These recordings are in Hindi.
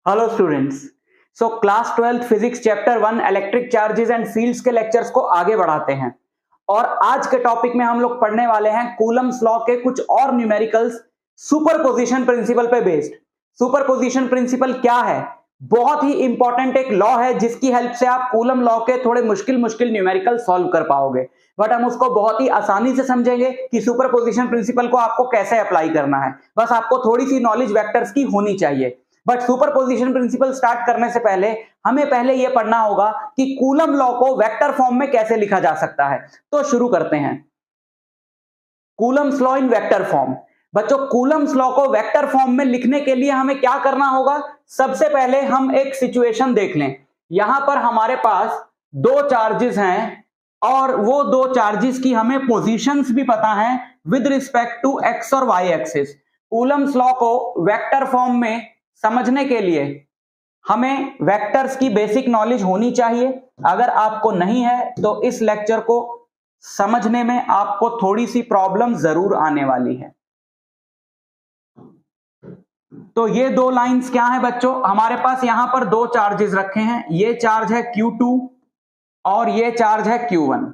Hello students. So class 12 physics chapter 1 electric charges and fields के लेक्चर्स को आगे बढ़ाते हैं और आज के टॉपिक में हम लोग पढ़ने वाले हैं कूलम्स लॉ के कुछ और न्यूमेरिकल्स सुपरपोजिशन प्रिंसिपल पे बेस्ड। सुपरपोजिशन प्रिंसिपल क्या है? बहुत ही इंपॉर्टेंट एक लॉ है जिसकी हेल्प से आप कूलम लॉ के थोड़े मुश्किल न्यूमेरिकल सॉल्व कर पाओगे, बट हम उसको बहुत ही आसानी से समझेंगे कि सुपरपोजिशन प्रिंसिपल को आपको कैसे अप्लाई करना है। बस आपको थोड़ी सी नॉलेज वेक्टर्स की होनी चाहिए। बट सुपरपोजिशन प्रिंसिपल स्टार्ट करने से पहले हमें पहले यह पढ़ना होगा कि कूलम लॉ को वेक्टर फॉर्म में कैसे लिखा जा सकता है। तो शुरू करते हैं। Coulomb's law in vector form. बच्चों, कूलम्स लॉ को वेक्टर फॉर्म में लिखने के लिए हमें क्या करना होगा? सबसे पहले हम एक सिचुएशन देख लें। यहां पर हमारे पास दो चार्जेस हैं और वो दो चार्जेस की हमें पोजीशंस भी पता है विद रिस्पेक्ट टू एक्स और वाई एक्सिस। कूलम्स लॉ को वेक्टर फॉर्म में समझने के लिए हमें वेक्टर्स की बेसिक नॉलेज होनी चाहिए। अगर आपको नहीं है तो इस लेक्चर को समझने में आपको थोड़ी सी प्रॉब्लम जरूर आने वाली है। तो ये दो लाइंस क्या है बच्चों? हमारे पास यहां पर दो चार्जेस रखे हैं। ये चार्ज है Q2 और ये चार्ज है Q1।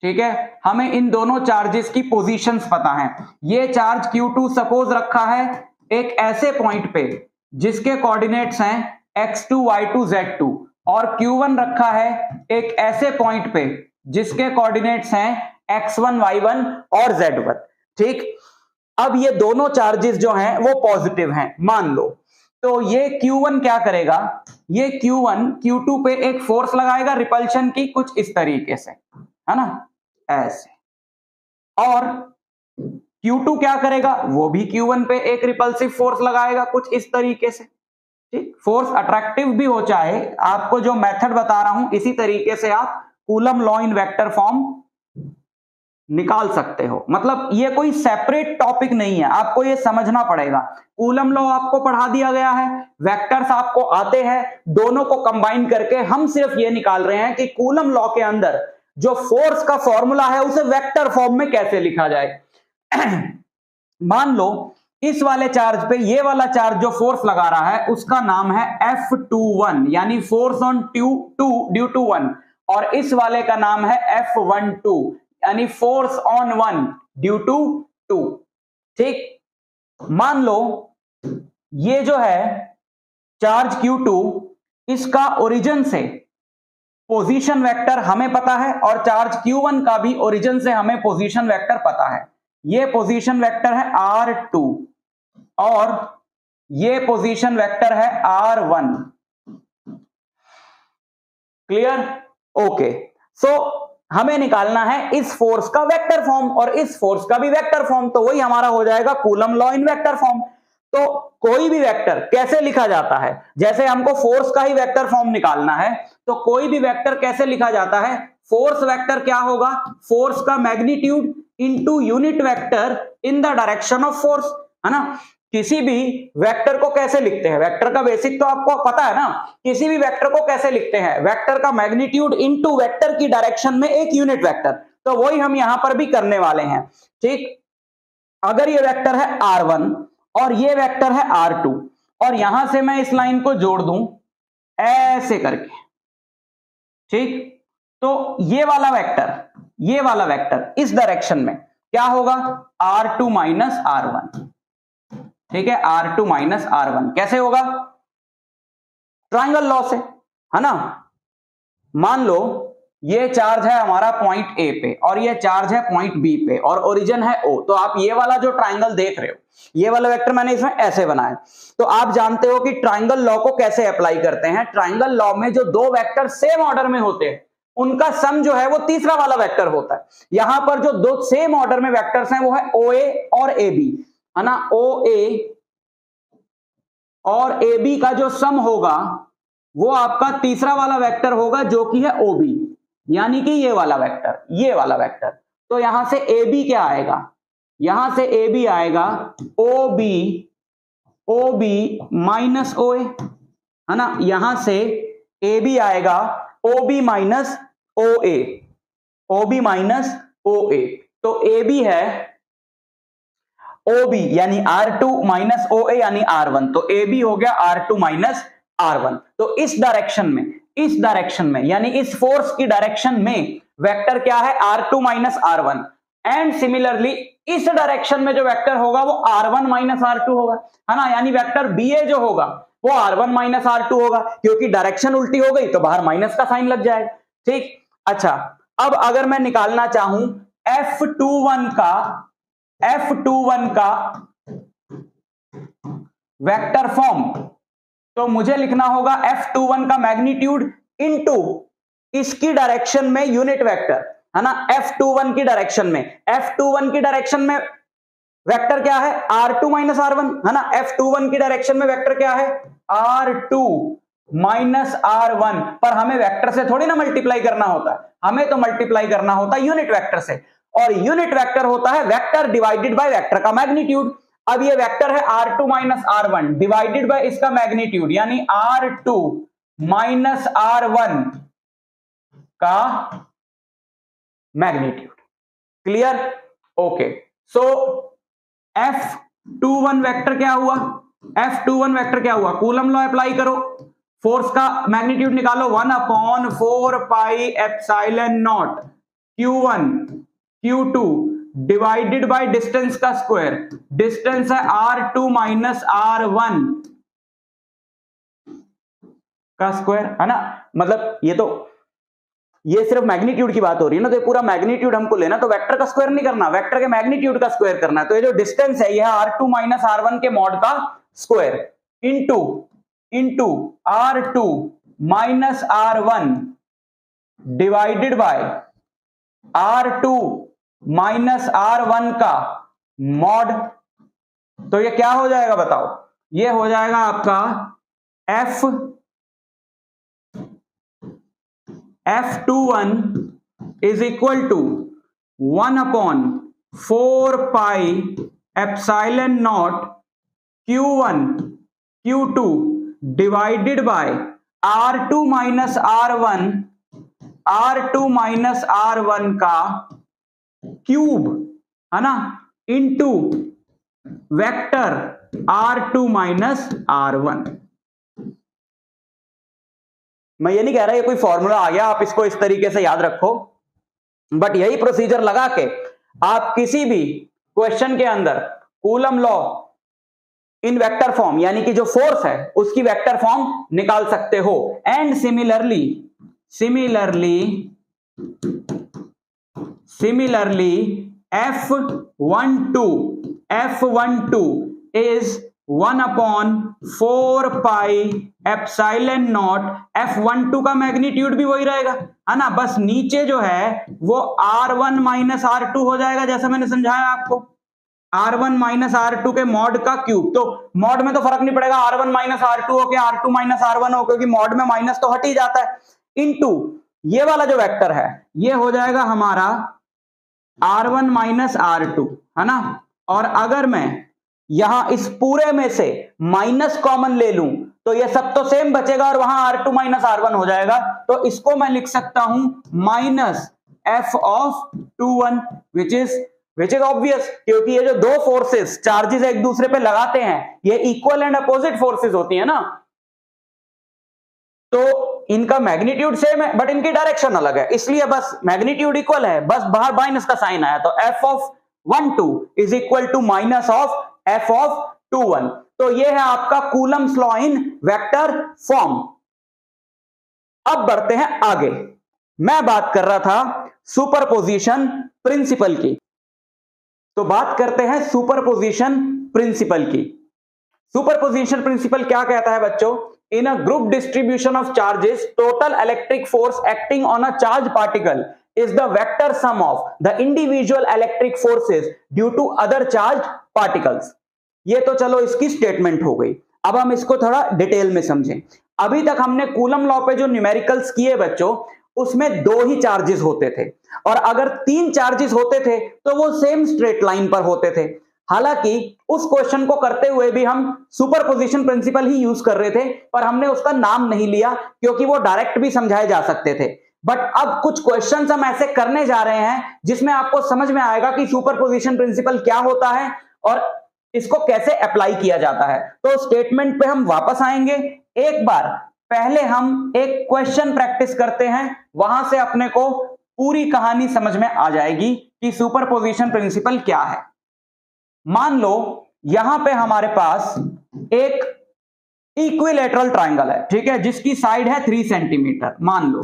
ठीक है, हमें इन दोनों चार्जेस की पोजीशंस पता है। ये चार्ज Q2 सपोज रखा है एक ऐसे पॉइंट पे जिसके कोऑर्डिनेट्स हैं x2 y2 z2 और Q1 रखा है एक ऐसे पॉइंट पे जिसके कोऑर्डिनेट्स हैं x1 y1 और z1। ठीक, अब ये दोनों चार्जेस जो हैं वो पॉजिटिव हैं मान लो। तो ये Q1 क्या करेगा? ये Q1 Q2 पे एक फोर्स लगाएगा रिपल्शन की, कुछ इस तरीके से, है ना, ऐसे। और Q2 क्या करेगा? वो भी Q1 पे एक रिपल्सिव फोर्स लगाएगा कुछ इस तरीके से। ठीक, फोर्स अट्रैक्टिव भी हो, चाहे आपको जो मेथड बता रहा हूं इसी तरीके से आप coulomb law in vector form निकाल सकते हो। मतलब ये कोई सेपरेट टॉपिक नहीं है, आपको ये समझना पड़ेगा। कूलम लॉ आपको पढ़ा दिया गया है, वेक्टर्स आपको आते हैं, दोनों को कंबाइन करके हम सिर्फ ये निकाल रहे हैं कि कूलम लॉ के अंदर जो फोर्स का फॉर्मूला है उसे वेक्टर फॉर्म में कैसे लिखा जाए। मान लो इस वाले चार्ज पे ये वाला चार्ज जो फोर्स लगा रहा है उसका नाम है F21 यानी फोर्स ऑन ड्यू टू 1, और इस वाले का नाम है F12 यानी फोर्स ऑन 1 ड्यू टू 2। ठीक, मान लो ये जो है चार्ज Q2, इसका ओरिजिन से पोजीशन वेक्टर हमें पता है और चार्ज Q1 का भी ओरिजिन से हमें पोजीशन वेक्टर पता है। ये पोजीशन वेक्टर है R2 और ये पोजीशन वेक्टर है R1। क्लियर? ओके। सो हमें निकालना है इस फोर्स का वेक्टर फॉर्म और इस फोर्स का भी वेक्टर फॉर्म, तो वही हमारा हो जाएगा coulomb law in vector form. तो कोई भी वेक्टर कैसे लिखा जाता है? जैसे हमको फोर्स का ही वेक्टर फॉर्म निकालना है तो कोई भी वेक्टर कैसे लिखा जाता है? फोर्स वेक्टर क्या होगा? फोर्स का magnitude into unit vector in the direction of force, है ना। किसी भी वेक्टर को कैसे लिखते हैं? वेक्टर का बेसिक तो आपको पता है ना। किसी भी वेक्टर को कैसे लिखते हैं? वेक्टर का मैग्नीट्यूड इनटू वेक्टर की डायरेक्शन में एक यूनिट वेक्टर। तो वही हम यहां पर भी करने वाले हैं। ठीक, अगर ये वेक्टर है R1 और ये वेक्टर है R2 और यहां से मैं इस लाइन को जोड़ दूं ऐसे करके, ठीक, तो ये वाला वेक्टर इस डायरेक्शन में क्या होगा? R2 minus R1। ठीक है, R2 माइनस R1 कैसे होगा? ट्राइंगल लॉ से, है ना। मान लो ये चार्ज है हमारा पॉइंट A पे और ये चार्ज है पॉइंट B पे और ओरिजिन है O। तो आप ये वाला जो ट्राइंगल देख रहे हो, ये वाला वेक्टर मैंने इसमें ऐसे बनाया। तो आप जानते हो कि ट्राइंगल लॉ को कैसे अप्लाई करते हैं। ट्राइंगल लॉ में जो दो वेक्टर सेम ऑर्डर में होते हैं उनका सम जो है वो तीसरा वाला वेक्टर होता है। यहां पर जो दो सेम ऑर्डर में वेक्टर्स हैं वो है OA और AB, है ना। OA और AB का जो सम होगा वो आपका तीसरा वाला वेक्टर होगा जो कि है OB, यानी कि ये वाला वेक्टर। तो यहां से AB क्या आएगा? यहां से AB आएगा OB माइनस OA, है ना। यहां से AB आएगा OB माइनस OA। तो AB है OB यानी R2 माइनस OA यानी R1, तो AB हो गया R2 माइनस r1। तो इस डायरेक्शन में यानी इस फोर्स की डायरेक्शन में वेक्टर क्या है, r2 minus r1। And similarly इस डायरेक्शन में जो वेक्टर होगा वो r1 माइनस r2 होगा, है ना। यानी वेक्टर ba जो होगा वो r1 माइनस r2 होगा, क्योंकि डायरेक्शन उल्टी हो गई तो बाहर माइनस का साइन लग जाएगा। ठीक, अच्छा अब अगर मैं निकालना चाहूं F21 का वेक्टर फॉर्म, तो मुझे लिखना होगा F21 का मैग्नीट्यूड इनटू इसकी डायरेक्शन में यूनिट वेक्टर, है ना। F21 की डायरेक्शन में वेक्टर क्या है, R2 माइनस R1, है ना। F21 की डायरेक्शन में वेक्टर क्या है, R2 माइनस R1। पर हमें वेक्टर से थोड़ी ना मल्टीप्लाई करना होता है, हमें तो मल्टीप्लाई करना होता है यूनिट वेक्टर से, और यूनिट वेक्टर होता है वेक्टर डिवाइडेड बाय वेक्टर का मैग्नीट्यूड। अब ये वेक्टर है R2 minus R1 divided by इसका मैग्नीट्यूड, यानी R2 माइनस R1 का magnitude. Clear, okay. So F21 vector क्या हुआ, कूलम लॉ अप्लाई करो, फोर्स का मैग्नीट्यूड निकालो, 1/4 pi epsilon naught Q1 Q2 divided by distance का स्क्वायर, डिस्टेंस है R2 माइनस R1 का स्क्वायर, है ना। मतलब ये सिर्फ मैग्नीट्यूड की बात हो रही है ना, तो ये पूरा मैग्नीट्यूड हमको लेना, तो वेक्टर का स्क्वायर नहीं करना, वेक्टर के मैग्नीट्यूड का स्क्वायर करना है। तो ये जो डिस्टेंस है यह R2 माइनस R1 के मॉड का square into R2 minus R1 divided bye R2 minus R1 का मॉड। तो ये क्या हो जाएगा बताओ, ये हो जाएगा आपका F21 is equal to 1/4 pi epsilon naught Q1 Q2 divided by R2 minus R1 का क्यूब, है ना, into vector R2 minus R1। मैं ये नहीं कह रहा ये कोई फॉर्मूला आ गया आप इसको इस तरीके से याद रखो, बट यही प्रोसीजर लगा के आप किसी भी क्वेश्चन के अंदर coulomb law in vector form यानी कि जो फोर्स है उसकी वेक्टर फॉर्म निकाल सकते हो। And similarly F12 is 1/4 pi epsilon not. F12 का मैग्नीट्यूड भी वही रहेगा, है ना, बस नीचे जो है वो R1 माइनस R2 हो जाएगा, जैसा मैंने समझाया आपको, R1 माइनस R2 के मॉड का क्यूब। तो मॉड में तो फर्क नहीं पड़ेगा, R1 माइनस R2 हो के R2 माइनस R1 हो, क्योंकि मॉड में माइनस तो हट ही जाता है, इनटू ये वाला जो वेक्टर है ये हो जाएगा हमारा R1 माइनस R2, है ना। और अगर मैं यहां इस पूरे में से माइनस कॉमन ले लूं तो ये सब तो सेम बचेगा और वहां R2 माइनस R1 हो जाएगा। तो इसको मैं लिख सकता हूं minus F21 which is obvious, क्योंकि ये जो दो फोर्सेस चार्जेस एक दूसरे पे लगाते हैं ये इक्वल एंड अपोजिट फोर्सेस होती है ना, तो इनका मैग्नीट्यूड सेम है बट इनकी डायरेक्शन अलग है, इसलिए बस मैग्नीट्यूड इक्वल है, बस बाहर माइनस का साइन आया, तो F12 is equal to minus of F21। तो ये है आपका Coulomb's law in vector form. अब बढ़ते हैं आगे, मैं बात कर रहा था सुपरपोजिशन प्रिंसिपल की, तो बात करते हैं सुपरपोजिशन प्रिंसिपल की। सुपरपोजिशन प्रिंसिपल क्या कहता है बच्चों, in a group distribution of charges total electric force acting on a charge particle is the vector sum of the individual electric forces due to other charged particles। ये तो चलो इसकी स्टेटमेंट हो गई। अब हम इसको थोड़ा डिटेल में समझें। अभी तक हमने कूलम लॉ पे जो न्यूमेरिकल्स किए बच्चों, उसमें दो ही चार्जेस होते थे, और अगर तीन चार्जेस होते थे तो वो सेम स्ट्रेट लाइन पर होते थे। हालांकि उस क्वेश्चन को करते हुए भी हम सुपरपोजिशन प्रिंसिपल ही यूज कर रहे थे, पर हमने उसका नाम नहीं लिया क्योंकि वो डायरेक्ट भी समझाए जा सकते थे। बट अब कुछ क्वेश्चंस हम ऐसे करने जा रहे हैं जिसमें आपको समझ में आएगा कि सुपरपोजिशन प्रिंसिपल क्या होता है और इसको कैसे अप्लाई किया जाता है। तो स्टेटमेंट पे हम वापस आएंगे, एक बार पहले हम एक क्वेश्चन प्रैक्टिस करते हैं, वहां से अपने को पूरी कहानी समझ में आ जाएगी कि सुपरपोजिशन प्रिंसिपल क्या है। मान लो यहां पे हमारे पास एक इक्विलैटरल ट्राइंगल है, ठीक है, जिसकी साइड है 3 सेंटीमीटर। मान लो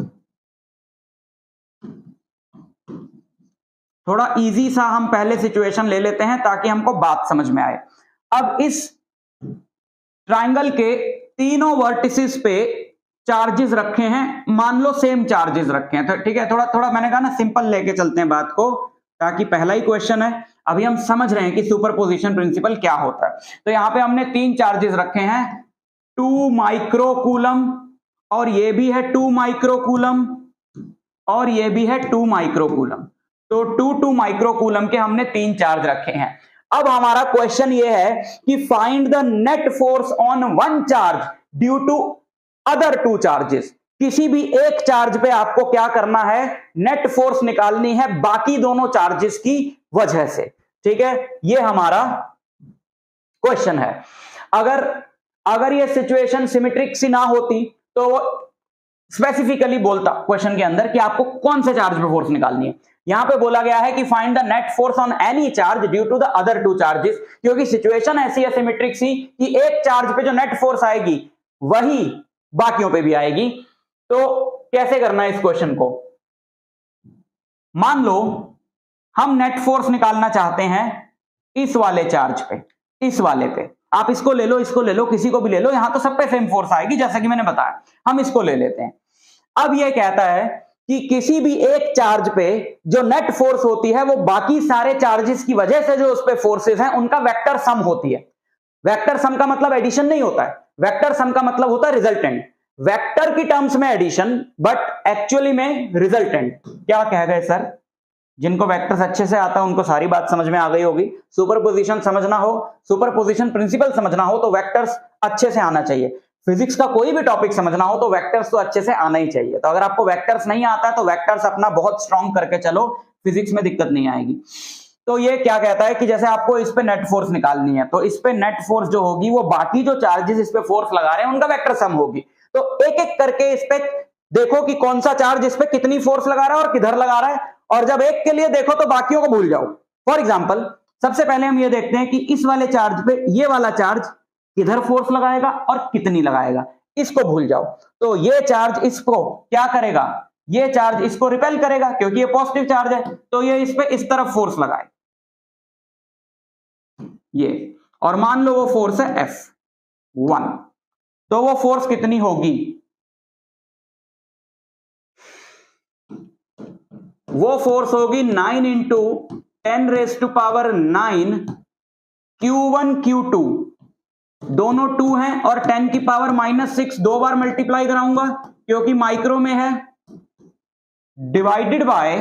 थोड़ा इजी सा हम पहले सिचुएशन ले लेते हैं ताकि हमको बात समझ में आए। अब इस ट्राइंगल के तीनों वर्टिसेस पे चार्जेस रखे हैं, मान लो सेम चार्जेस रखे हैं, तो ठीक है, थोड़ा थोड़ा मैंने कहा ना सिंपल लेके चलते हैं बात को, ताकि पहला ही क्वेश्चन है, अभी हम समझ रहे हैं कि सुपरपोजिशन प्रिंसिपल क्या होता है। तो यहां पे हमने 3 चार्जेस रखे हैं, 2 माइक्रोकूलम, और ये भी है 2 माइक्रोकूलम, और ये भी है 2 माइक्रोकूलम। तो 2 माइक्रोकूलम के हमने 3 चार्ज रखे हैं। अब हमारा क्वेश्चन ये है कि find the net force on one charge due to other 2 charges. किसी भी एक चार्ज पे आपको क्या करना है, नेट फोर्स निकालनी है बाकी दोनों चार्जेस की वजह से, ठीक है, ये हमारा क्वेश्चन है। अगर ये सिचुएशन सिमेट्रिक सी ना होती तो स्पेसिफिकली बोलता क्वेश्चन के अंदर कि आपको कौन से चार्ज पे फोर्स निकालनी है। यहां पे बोला गया है कि find the net force on any charge due to the other 2 charges, क्योंकि सिचुएशन ऐसी है सिमेट्रिक सी कि एक चार्ज पे जो नेट फोर्स आएगी वही बाकियों पे भी आएगी। तो कैसे करना है इस क्वेश्चन को, मान लो हम नेट फोर्स निकालना चाहते हैं इस वाले चार्ज पे, इस वाले पे, आप इसको ले लो, इसको ले लो, किसी को भी ले लो, यहां तो सब पे सेम फोर्स आएगी जैसा कि मैंने बताया, हम इसको ले लेते हैं। अब यह कहता है कि किसी भी एक चार्ज पे जो नेट फोर्स होती है वो बाकी सारे चार्जेस की वजह से जो उस पे फोर्सेस हैं उनका वेक्टर सम होती है। वेक्टर सम का मतलब एडिशन नहीं होता है, वेक्टर सम का मतलब होता है रिजल्टेंट। वेक्टर की टर्म्स में एडिशन, बट एक्चुअली में रिजल्टेंट। क्या कह गए सर? जिनको वेक्टर्स अच्छे से आता है उनको सारी बात समझ में आ गई होगी। सुपरपोजिशन समझना हो, सुपरपोजिशन प्रिंसिपल समझना हो तो वेक्टर्स अच्छे से आना चाहिए। फिजिक्स का कोई भी टॉपिक समझना हो तो वेक्टर्स तो अच्छे से आना ही चाहिए। तो अगर आपको वेक्टर्स नहीं आता है तो वेक्टर्स अपना बहुत स्ट्रॉन्ग करके चलो, फिजिक्स में दिक्कत नहीं आएगी। तो ये क्या कहता है कि जैसे आपको इस पे नेट फोर्स निकालनी है, तो इस पे नेट फोर्स जो होगी वो बाकी जो चार्जेस इस पे फोर्स लगा रहे हैं उनका वेक्टर सम होगी। तो एक एक करके इस पे देखो कि कौन सा चार्ज इस पे कितनी फोर्स लगा रहा है और किधर लगा रहा है, और जब एक के लिए देखो तो बाकियों को भूल जाओ। फॉर एग्जाम्पल सबसे पहले हम ये देखते हैं कि इस वाले चार्ज पे ये वाला चार्ज किधर फोर्स लगाएगा और कितनी लगाएगा, इसको भूल जाओ। तो ये चार्ज इसको क्या करेगा, ये चार्ज इसको रिपेल करेगा क्योंकि ये पॉजिटिव चार्ज है, तो ये इस पे इस तरफ फोर्स लगाए ये, और मान लो वो फोर्स है F1, तो वो फोर्स कितनी होगी, वो फोर्स होगी 9 इंटू 10⁻⁹ Q1 Q2, दोनों 2 हैं, और 10 की पावर -6 दो बार मल्टीप्लाई कराऊंगा क्योंकि माइक्रो में है, डिवाइडेड बाय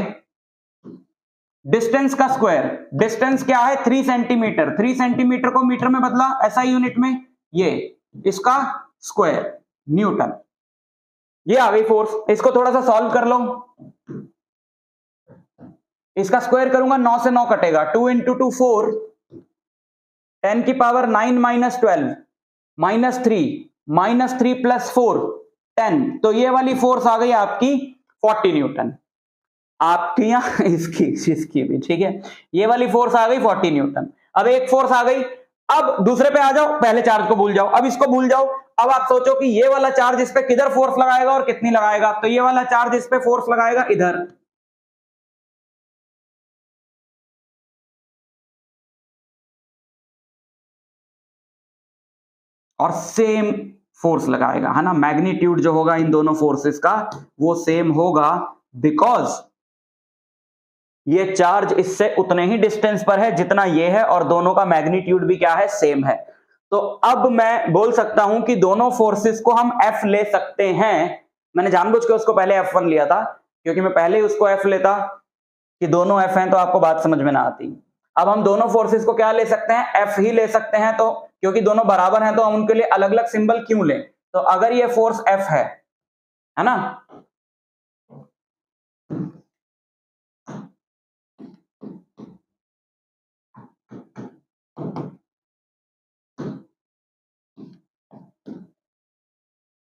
डिस्टेंस का स्क्वायर। डिस्टेंस क्या है 3 सेंटीमीटर, 3 सेंटीमीटर को मीटर में बदला ऐसा यूनिट में, ये इसका स्क्वायर न्यूटन। ये आ गई फोर्स। इसको थोड़ा सा सॉल्व कर लो, इसका स्क्वायर करूंगा 9 से 9 कटेगा, 2 इंटू 2 4, 10 की पावर 9 -12 -3 प्लस 4 10, तो ये वाली फोर्स आ गई आपकी 40 न्यूटन। आपकी यहां इसकी भी ठीक है, ये वाली फोर्स आ गई 40 न्यूटन। अब एक फोर्स आ गई, अब दूसरे पे आ जाओ, पहले चार्ज को भूल जाओ, अब इसको भूल जाओ। अब आप सोचो कि ये वाला चार्ज इस पे किधर फोर्स लगाएगा और कितनी लगाएगा, तो ये वाला चार्ज इस पे फोर्स लगाएगा इधर, और सेम फोर्स लगाएगा, है ना। मैग्नीट्यूड जो होगा इन दोनों फोर्सेस का वो सेम होगा, बिकॉज ये चार्ज इससे उतने ही डिस्टेंस पर है जितना ये है, और दोनों का मैग्नीट्यूड भी क्या है, सेम है। तो अब मैं बोल सकता हूं कि दोनों फोर्सेस को हम F ले सकते हैं। मैंने जानबूझ के उसको पहले F1 लिया था क्योंकि मैं पहले ही उसको F लेता कि दोनों F हैं तो आपको बात समझ में ना आती। अब हम दोनों फोर्सेस को क्या ले सकते हैं, F ही ले सकते हैं, तो क्योंकि दोनों बराबर हैं तो हम उनके लिए अलग अलग सिंबल क्यों लें। तो अगर ये फोर्स F है ना,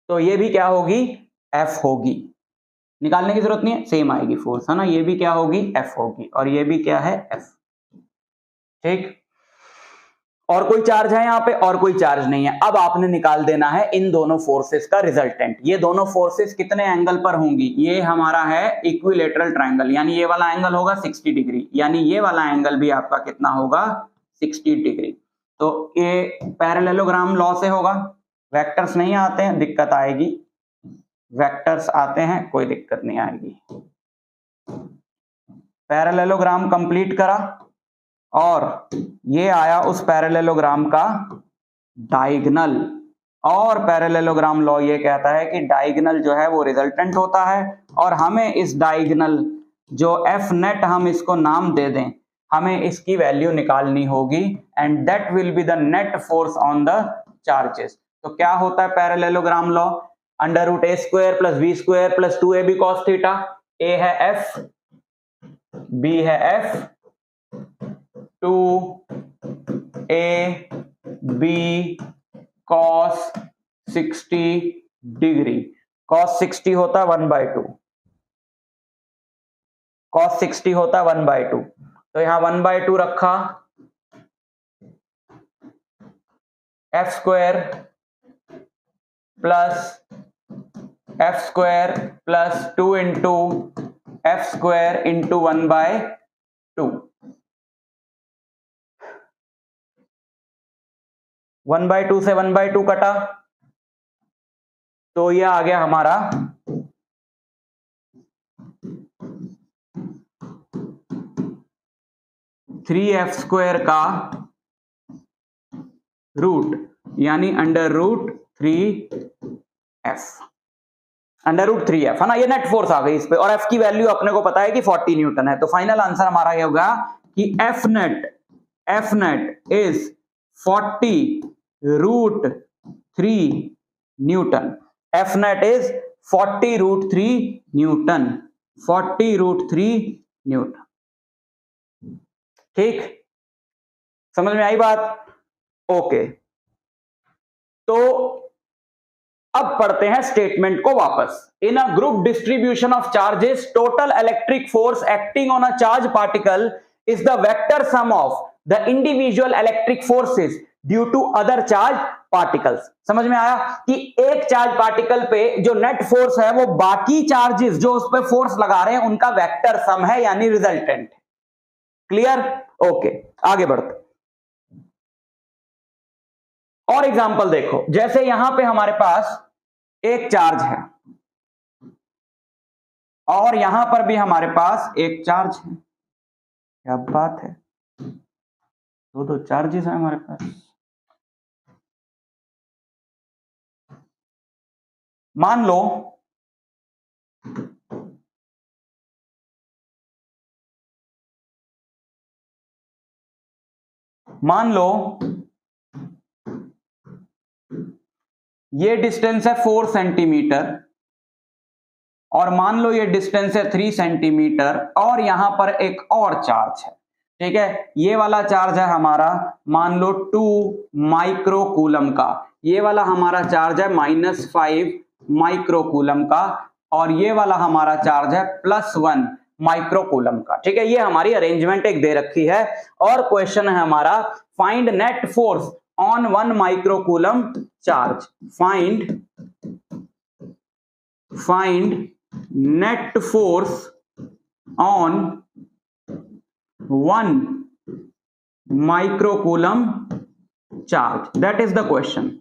तो ये भी क्या होगी, F होगी, निकालने की जरूरत नहीं है, सेम आएगी फोर्स, है ना। ये भी क्या होगी, F होगी, और ये भी क्या है, F। ठीक, और कोई चार्ज है यहाँ पे, और कोई चार्ज नहीं है। अब आपने निकाल देना है इन दोनों फोर्सेस का रिजल्टेंट। ये दोनों फोर्सेस कितने एंगल पर होंगी, ये हमारा है इक्विलेटरल ट्रायंगल, यानी ये वाला एंगल होगा 60 डिग्री, यानी ये वाला एंगल भी आपका कितना होगा, 60 डिग्री। तो ये पैरेललोग्राम लॉ से होगा, वेक्टर्स नहीं आते हैं दिक्कत आएगी, वेक्टर्स आते हैं कोई दिक्कत नहीं आएगी। पैरेललोग्राम कंप्लीट करा, और ये आया उस पैरेललोग्राम का डायगोनल, और पैरेललोग्राम लॉ ये कहता है कि डायगोनल जो है वो रिजल्टेंट होता है, और हमें इस डायगोनल जो एफ नेट हम इसको नाम दे दें, हमें इसकी वैल्यू निकालनी होगी, and that will be the net force on the charges. तो क्या होता है parallelogram law, under root A square plus B square plus 2ab cos theta, A है एफ, बी है F, 2ab cos 60 degree, cos 60 होता है 1/2, cos 60 होता है 1/2, तो यहां 1/2 रखा, F square plus 2 into F square into 1/2, 1/2 से 1/2 कटा, तो ये आ गया हमारा 3f स्क्वायर का रूट, यानी अंडर रूट 3f, है ना। ये नेट फोर्स आ गई इस पे, और f की वैल्यू अपने को पता है कि 40 न्यूटन है। तो फाइनल आंसर हमारा ये होगा कि F net is 40 root 3 newton, F net is 40 root 3 newton, 40 root 3 newton. ठीक, समझ में आई बात, ओके। तो अब पढ़ते हैं स्टेटमेंट को वापस। In a group distribution of charges, total electric force acting on a charge particle is the vector sum of the individual electric forces due to other charge particles. समझ में आया कि एक चार्ज पार्टिकल पे जो नेट फोर्स है वो बाकी चार्जेस जो उस पर फोर्स लगा रहे हैं उनका वेक्टर सम है, यानी रिजल्टेंट। क्लियर, ओके, आगे बढ़ते। और एग्जांपल देखो, जैसे यहां पे हमारे पास एक चार्ज है, और यहां पर भी हमारे पास एक चार्ज है। क्या बात है, दो चार्जेस हैं हमारे पास। मान लो ये डिस्टेंस है 4 सेंटीमीटर, और मान लो ये डिस्टेंस है 3 सेंटीमीटर, और यहां पर एक और चार्ज है। ठीक है, ये वाला चार्ज है हमारा मान लो 2 माइक्रोकूलम का, ये वाला हमारा चार्ज है -5 माइक्रोकूलम का, और ये वाला हमारा चार्ज है +1 माइक्रोकूलम का। ठीक है, ये हमारी अरेंजमेंट एक दे रखी है, और क्वेश्चन है हमारा find net force on 1 microcoulomb charge. Find net force on 1 microcoulomb charge, that is the question.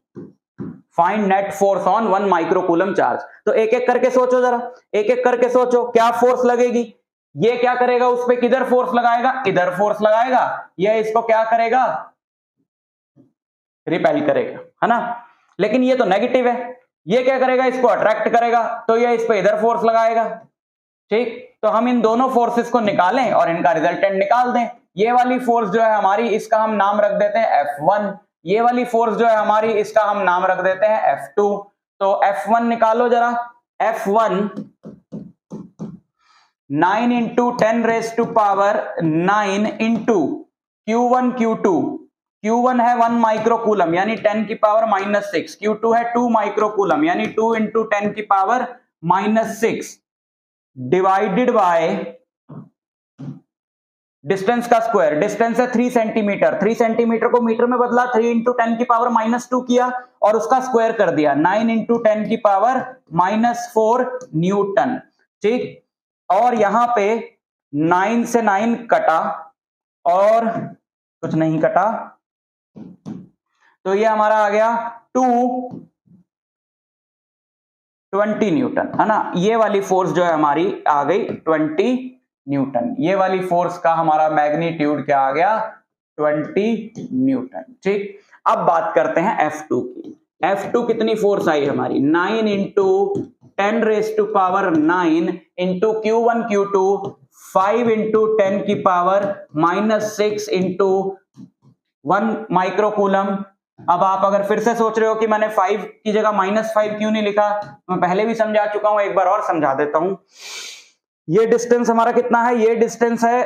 Find net force on 1 microcoulomb charge. तो एक एक करके सोचो जरा, एक एक करके सोचो, क्या फोर्स लगेगी, ये क्या करेगा, उस पर किधर फोर्स लगाएगा, इधर फोर्स लगाएगा, यह इसको क्या करेगा, रिपेल करेगा, है ना। लेकिन ये तो नेगेटिव है, ये क्या करेगा, इसको अट्रैक्ट करेगा, तो ये इस पे इधर फोर्स लगाएगा। ठीक, तो हम इन दोनों फोर्सेस को निकालें और इनका रिजल्टेंट निकाल दें। ये वाली फोर्स जो है हमारी, इसका हम नाम रख देते हैं F1, ये वाली फोर्स जो है हमारी, इसका हम नाम रख देते हैं F2। तो F1 निकालो जरा, F1 9 into 10⁻⁹ Q1 Q2 Q1 है 1 माइक्रोकूलम यानी 10 की पावर -6, Q2 है 2 माइक्रोकूलम यानी 2 इंटू 10 की पावर -6 डिवाइडेड बाय डिस्टेंस का स्क्वायर। डिस्टेंस है 3 सेंटीमीटर, 3 सेंटीमीटर को मीटर में बदला, 3 इंटू 10 की पावर -2 किया और उसका स्क्वायर कर दिया, 9 इंटू 10 की पावर -4 न्यूटन। ठीक, और यहां पे 9 से 9 कटा और कुछ नहीं कटा, तो ये हमारा आ गया 220 न्यूटन, है ना। ये वाली फोर्स जो है हमारी आ गई 20 न्यूटन। ये वाली फोर्स का हमारा मैग्नीट्यूड क्या आ गया? 20 न्यूटन। ठीक, अब बात करते हैं F2 की। F2 कितनी फोर्स आई हमारी? 9 into 10 raise to power 9 into Q1 Q2 5 into 10 की पावर -6 इंटू 1 माइक्रोकूलम। अब आप अगर फिर से सोच रहे हो कि मैंने 5 की जगह -5 क्यों नहीं लिखा, मैं पहले भी समझा चुका हूं, एक बार और समझा देता हूं। ये डिस्टेंस हमारा कितना है? ये डिस्टेंस है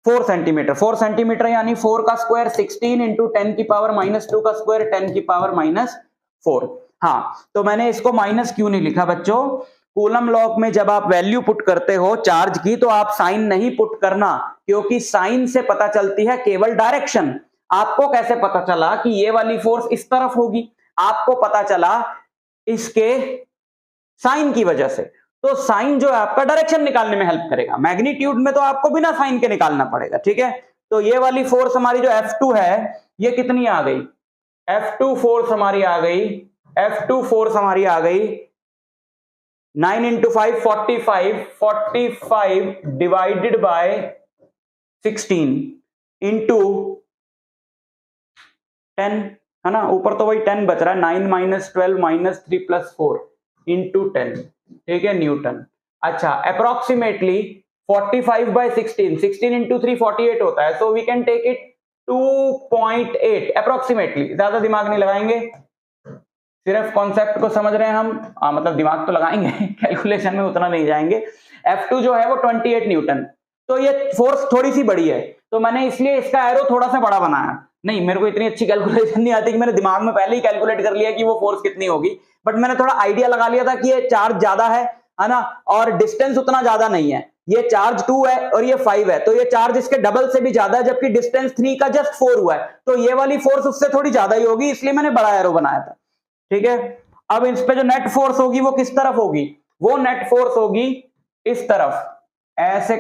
4 सेंटीमीटर। 4 सेंटीमीटर यानी 4 का स्क्वायर 16 इंटू 10 की पावर -2 का स्क्वायर 10 की पावर -4। हाँ, तो मैंने इसको माइनस क्यों नहीं लिखा बच्चों? कूलम लॉ में जब आप वैल्यू पुट करते हो चार्ज की तो आप साइन नहीं पुट करना, क्योंकि साइन से पता चलती है केवल डायरेक्शन। आपको कैसे पता चला कि ये वाली फोर्स इस तरफ होगी? आपको पता चला इसके साइन की वजह से। तो साइन जो है आपका डायरेक्शन निकालने में हेल्प करेगा, मैग्नीट्यूड में तो आपको बिना साइन के निकालना पड़ेगा। ठीक है, तो ये वाली फोर्स हमारी जो F2 है ये कितनी आ गई? F2 फोर्स हमारी आ गई, F2 फोर्स हमारी आ गई 9 इंटू 5 45 डिवाइडेड बाय 16 इंटू 10, है ना। ऊपर तो वही 10 बच रहा है, 9 - 12 - 3 + 4 इंटू 10, ठीक है, न्यूटन। अच्छा, अप्रोक्सीमेटली 45/16, 16 इंटू 3 48 होता है, so we can take it 2.8 approximately. ज्यादा दिमाग नहीं लगाएंगे, सिर्फ कॉन्सेप्ट को समझ रहे हैं हम, मतलब दिमाग तो लगाएंगे कैलकुलेशन में उतना नहीं जाएंगे। F2 जो है वो 28 न्यूटन। तो ये फोर्स थोड़ी सी बड़ी है, तो मैंने इसलिए इसका एरो थोड़ा सा बड़ा बनाया। नहीं, मेरे को इतनी अच्छी कैलकुलेशन नहीं आती कि मैंने दिमाग में पहले ही कैलकुलेट कर लिया कि वो फोर्स कितनी होगी, बट मैंने थोड़ा आइडिया लगा लिया था कि ये चार्ज ज्यादा है ना, और डिस्टेंस उतना ज्यादा नहीं है। ये चार्ज 2 है और ये 5 है, तो ये चार्ज इसके डबल से भी ज्यादा है, जबकि डिस्टेंस 3 का जस्ट 4 हुआ है, तो ये वाली फोर्स उससे थोड़ी ज्यादा ही होगी, इसलिए मैंने बड़ा एरो बनाया था। ठीक है, अब इस पे जो नेट फोर्स होगी वो किस तरफ होगी? वो नेट फोर्स होगी इस तरफ, ऐसे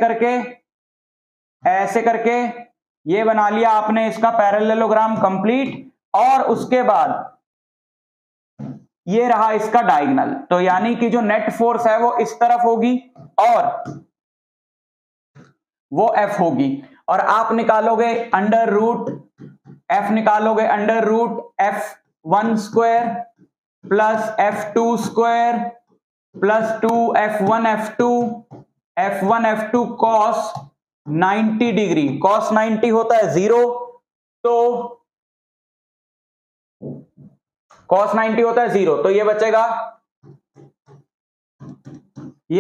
करके ये बना लिया आपने इसका पैरेललोग्राम कंप्लीट, और उसके बाद ये रहा इसका डायगोनल। तो यानी कि जो नेट फोर्स है वो इस तरफ होगी और वो F होगी, और आप निकालोगे under root F1 square plus F2 square plus 2 F1 F2 cos 90 degree. Cos 90 होता है 0, तो कॉस 90 होता है 0, तो ये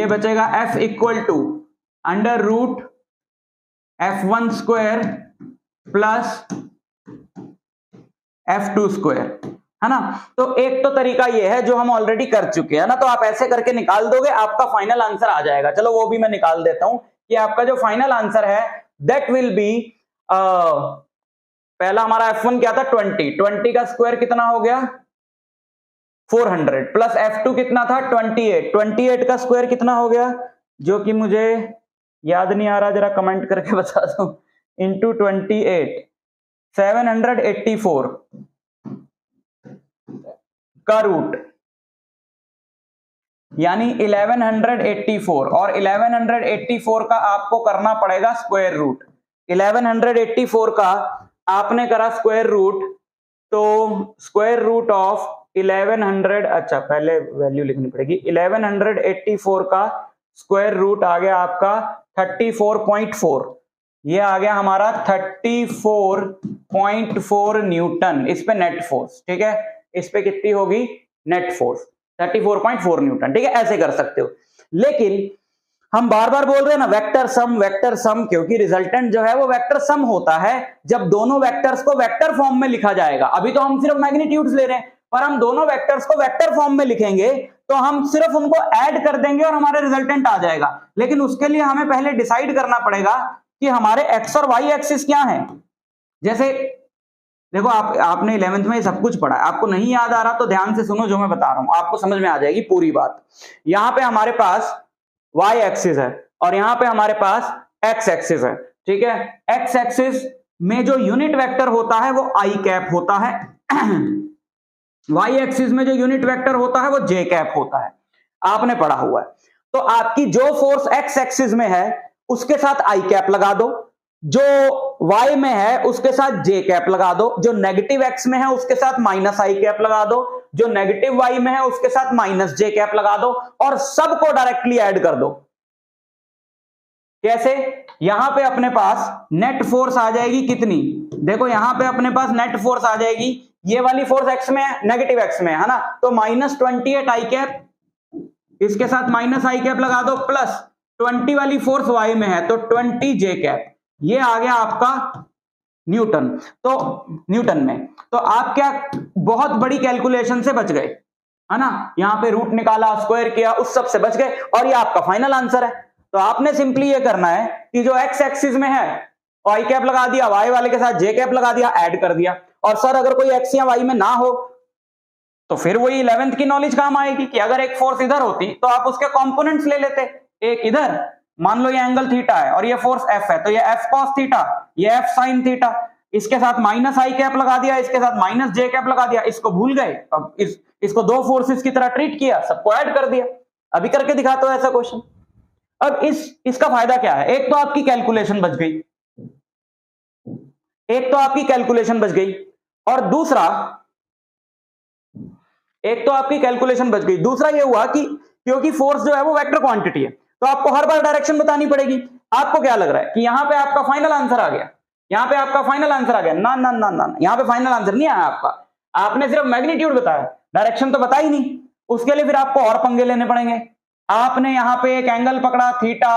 बचेगा F equal to under root F1 square plus F2 square, है ना। तो एक तो तरीका ये है जो हम ऑलरेडी कर चुके हैं ना, तो आप ऐसे करके निकाल दोगे, आपका फाइनल आंसर आ जाएगा। चलो वो भी मैं निकाल देता हूं कि आपका जो फाइनल आंसर है दैट विल बी, पहला हमारा F1 क्या था 20 का स्क्वायर कितना हो गया 400, प्लस F2 कितना था 28 का स्क्वायर कितना हो गया, जो कि मुझे याद नहीं आ रहा, जरा कमेंट करके बता दो, इंटू 28 784 का रूट, यानी 1184, और 1184 का आपको करना पड़ेगा स्क्वायर रूट। 1184 का आपने करा स्क्वायर रूट, तो स्क्वायर रूट ऑफ 1100, अच्छा पहले वैल्यू लिखनी पड़ेगी, 1184 का स्क्वायर रूट आ गया आपका 34.4, ये आ गया हमारा 34.4 न्यूटन इस पे नेट फोर्स। ठीक है, इस पे कितनी होगी नेट फोर्स 34.4 न्यूटन। ठीक है, ऐसे कर सकते हो, लेकिन हम बार बार बोल रहे हैं ना वेक्टर सम, क्योंकि रिजल्टेंट जो है वो वेक्टर सम होता है जब दोनों वेक्टर्स को वेक्टर फॉर्म में लिखा जाएगा। अभी तो हम सिर्फ मैग्नीट्यूड्स ले रहे हैं, पर हम दोनों वेक्टर्स को वेक्टर फॉर्म में लिखेंगे तो हम सिर्फ उनको ऐड कर देंगे और हमारे रिजल्टेंट आ जाएगा। लेकिन उसके लिए हमें पहले डिसाइड करना पड़ेगा कि हमारे एक्स और वाई एक्सिस क्या है। जैसे देखो आपने 11th में सब कुछ पढ़ा है, आपको नहीं याद आ रहा तो ध्यान से सुनो जो मैं बता रहा हूं, आपको समझ में आ जाएगी पूरी बात। यहां पे हमारे पास y एक्सिस है और यहां पे हमारे पास x एक्सिस है, ठीक है। x एक्सिस में जो यूनिट वेक्टर होता है वो i कैप होता है, y एक्सिस में जो यूनिट वेक्टर होता है वो j कैप होता है, आपने पढ़ा हुआ है। तो आपकी जो फोर्स x एक्सिस में है उसके साथ i कैप लगा दो, जो y में है उसके साथ j कैप लगा दो, जो नेगेटिव x में है उसके साथ माइनस i कैप लगा दो, जो नेगेटिव y में है उसके साथ माइनस j कैप लगा दो और सबको डायरेक्टली ऐड कर दो। कैसे? यहां पे अपने पास नेट फोर्स आ जाएगी कितनी, देखो यहां पे अपने पास नेट फोर्स आ जाएगी, ये वाली फोर्स x में है, नेगेटिव x में है ना, तो -28 i कैप, इसके साथ माइनस i कैप लगा दो, प्लस 20 वाली फोर्स y में है तो 20 j कैप, ये आ गया आपका न्यूटन। तो न्यूटन में तो आप क्या बहुत बड़ी कैलकुलेशन से बच गए, है ना, यहां पे रूट निकाला, स्क्वायर किया, उस सब से बच गए और ये आपका फाइनल आंसर है। तो आपने सिंपली ये करना है कि जो x एक्सिस में है y कैप लगा दिया, y वाले के साथ j कैप लगा दिया, ऐड कर दिया। और सर अगर कोई x या y में ना हो तो फिर वही 11th की नॉलेज काम आएगी कि अगर एक फोर्स इधर होती तो आप उसके कंपोनेंट्स ले लेते, एक इधर, मान लो ये एंगल थीटा है और ये फोर्स F है तो ये F cos थीटा, ये F sin थीटा, इसके साथ माइनस i कैप लगा दिया, इसके साथ माइनस j कैप लगा दिया, इसको भूल गए, अब इसको दो फोर्सेस की तरह ट्रीट किया, सबको ऐड कर दिया। अभी करके दिखाता हूं ऐसा क्वेश्चन। अब इसका फायदा क्या है, एक तो आपकी कैलकुलेशन बच गई, एक तो आपकी कैलकुलेशन बच गई और दूसरा एक तो आपकी कैलकुलेशन बच गई, दूसरा ये हुआ कि क्योंकि फोर्स जो है वो वेक्टर क्वांटिटी है तो आपको हर बार डायरेक्शन बतानी पड़ेगी। आपको क्या लग रहा है कि यहां पे आपका फाइनल आंसर आ गया, यहां पे आपका फाइनल आंसर आ गया, ना ना ना ना, यहां पे फाइनल आंसर नहीं आया आपका, आपने सिर्फ मैग्नीट्यूड बताया, डायरेक्शन तो बता ही नहीं। उसके लिए फिर आपको और पंगे लेने पड़ेंगे। आपने यहां पे एक एंगल पकड़ा थीटा,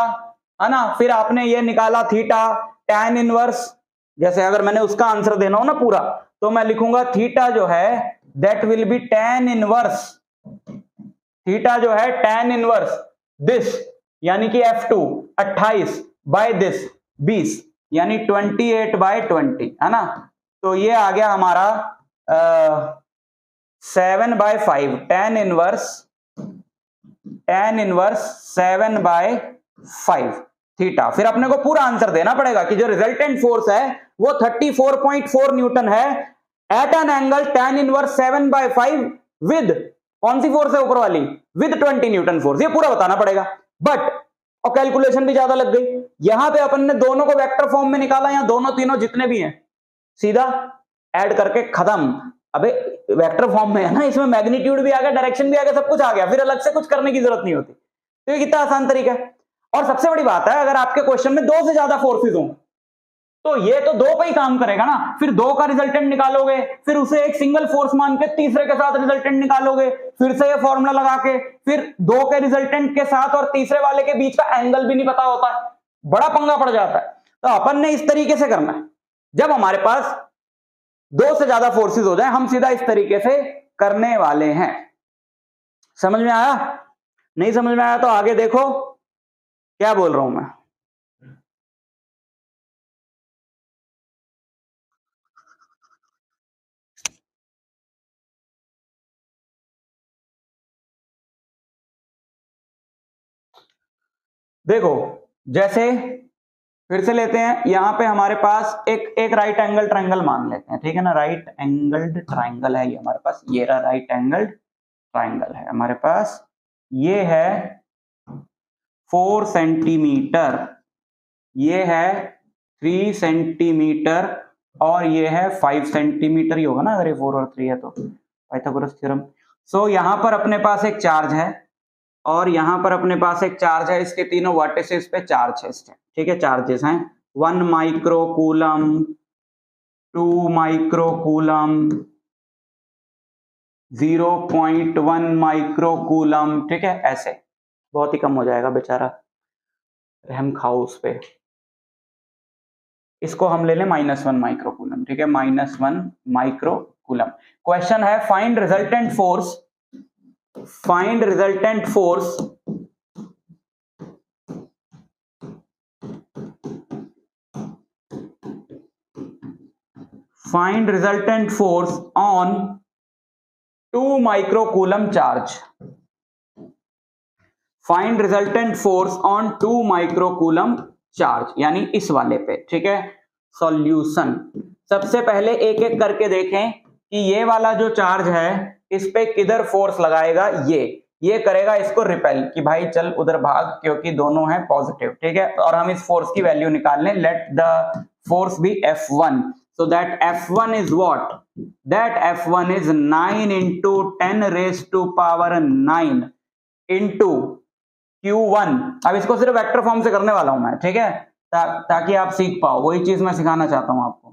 है ना, फिर आपने ये निकाला थीटा tan इनवर्स, जैसे अगर मैंने उसका आंसर देना हो ना पूरा तो मैं लिखूंगा थीटा जो है that will B tan inverse, theta जो है tan इनवर्स दिस यानी कि F2 28 बाय दिस 20 यानी 28/20, है ना। तो ये आ गया हमारा 7/5 tan इनवर्स 7/5 थीटा। फिर अपने को पूरा आंसर देना पड़ेगा कि जो रिजल्टेंट फोर्स है वो 34.4 न्यूटन है at an angle tan inverse 7/5 with कौन सी फोर्स है ऊपर वाली, विद 20 न्यूटन फोर्स, ये पूरा बताना पड़ेगा। बट और कैलकुलेशन भी ज्यादा लग गई। यहां पे अपन ने दोनों को वेक्टर फॉर्म में निकाला, या दोनों तीनों जितने भी हैं सीधा ऐड करके खत्म। अबे वेक्टर फॉर्म में है ना, इसमें मैग्नीट्यूड भी आ गया, डायरेक्शन भी आ गया, सब कुछ आ गया, फिर अलग से कुछ करने की जरूरत नहीं होती। तो ये कितना आसान तरीका है। और सबसे बड़ी बात है अगर आपके क्वेश्चन में दो से ज्यादा फोर्सेज हो तो ये तो दो पे ही काम करेगा ना, फिर दो का रिजल्टेंट निकालोगे, फिर उसे एक सिंगल फोर्स मान के तीसरे के साथ रिजल्टेंट निकालोगे, फिर से ये फॉर्मूला लगा के, फिर दो के रिजल्टेंट के साथ और तीसरे वाले के बीच का एंगल भी नहीं पता होता, बड़ा पंगा पड़ जाता है। तो अपन ने इस तरीके से करना है, जब हमारे पास दो से ज्यादा फोर्सेज हो जाए हम सीधा इस तरीके से करने वाले हैं। समझ में आया? नहीं समझ में आया तो आगे देखो क्या बोल रहा हूं मैं। देखो जैसे फिर से लेते हैं, यहां पे हमारे पास एक राइट एंगल ट्रायंगल मान लेते हैं, ठीक है ना, राइट एंगल्ड ट्रायंगल है ये हमारे पास, ये रहा राइट एंगल्ड ट्रायंगल है हमारे पास, ये है 4 सेंटीमीटर, ये है 3 सेंटीमीटर और ये है 5 सेंटीमीटर ही होगा ना अगर ये 4 और 3 है तो, पाइथागोरस थ्योरम। सो यहां पर अपने पास एक चार्ज है और यहां पर अपने पास एक चार्ज है, इसके तीनों वर्टिसेस पे चार्ज है, ठीक है, चार्जेस हैं 1 माइक्रोकूलम, 2 माइक्रोकूलम, 0.1 माइक्रोकूलम, ठीक है, ऐसे बहुत ही कम हो जाएगा बेचारा। रहम खाओ उस पे, इसको हम ले लें -1 माइक्रोकूलम, ठीक है, -1 माइक्रोकूलम। क्वेश्चन है find resultant force, find resultant force find resultant force on 2 microcoulomb charge, find resultant force on 2 microcoulomb charge, यानी इस वाले पे, ठीक है। सॉल्यूशन, सबसे पहले एक एक करके देखें कि ये वाला जो चार्ज है इस पे किधर फोर्स लगाएगा, ये करेगा इसको रिपेल, कि भाई चल उधर भाग, क्योंकि दोनों हैं पॉजिटिव, ठीक है। और हम इस फोर्स की वैल्यू निकाल लें, let the force be F1, so that F1 is what, that F1 is 9 into 10 raised to power 9 into Q1। अब इसको सिर्फ वेक्टर फॉर्म से करने वाला हूं मैं, ठीक है, ताकि आप सीख पाओ, वही चीज मैं सिखाना चाहता हूं आपको।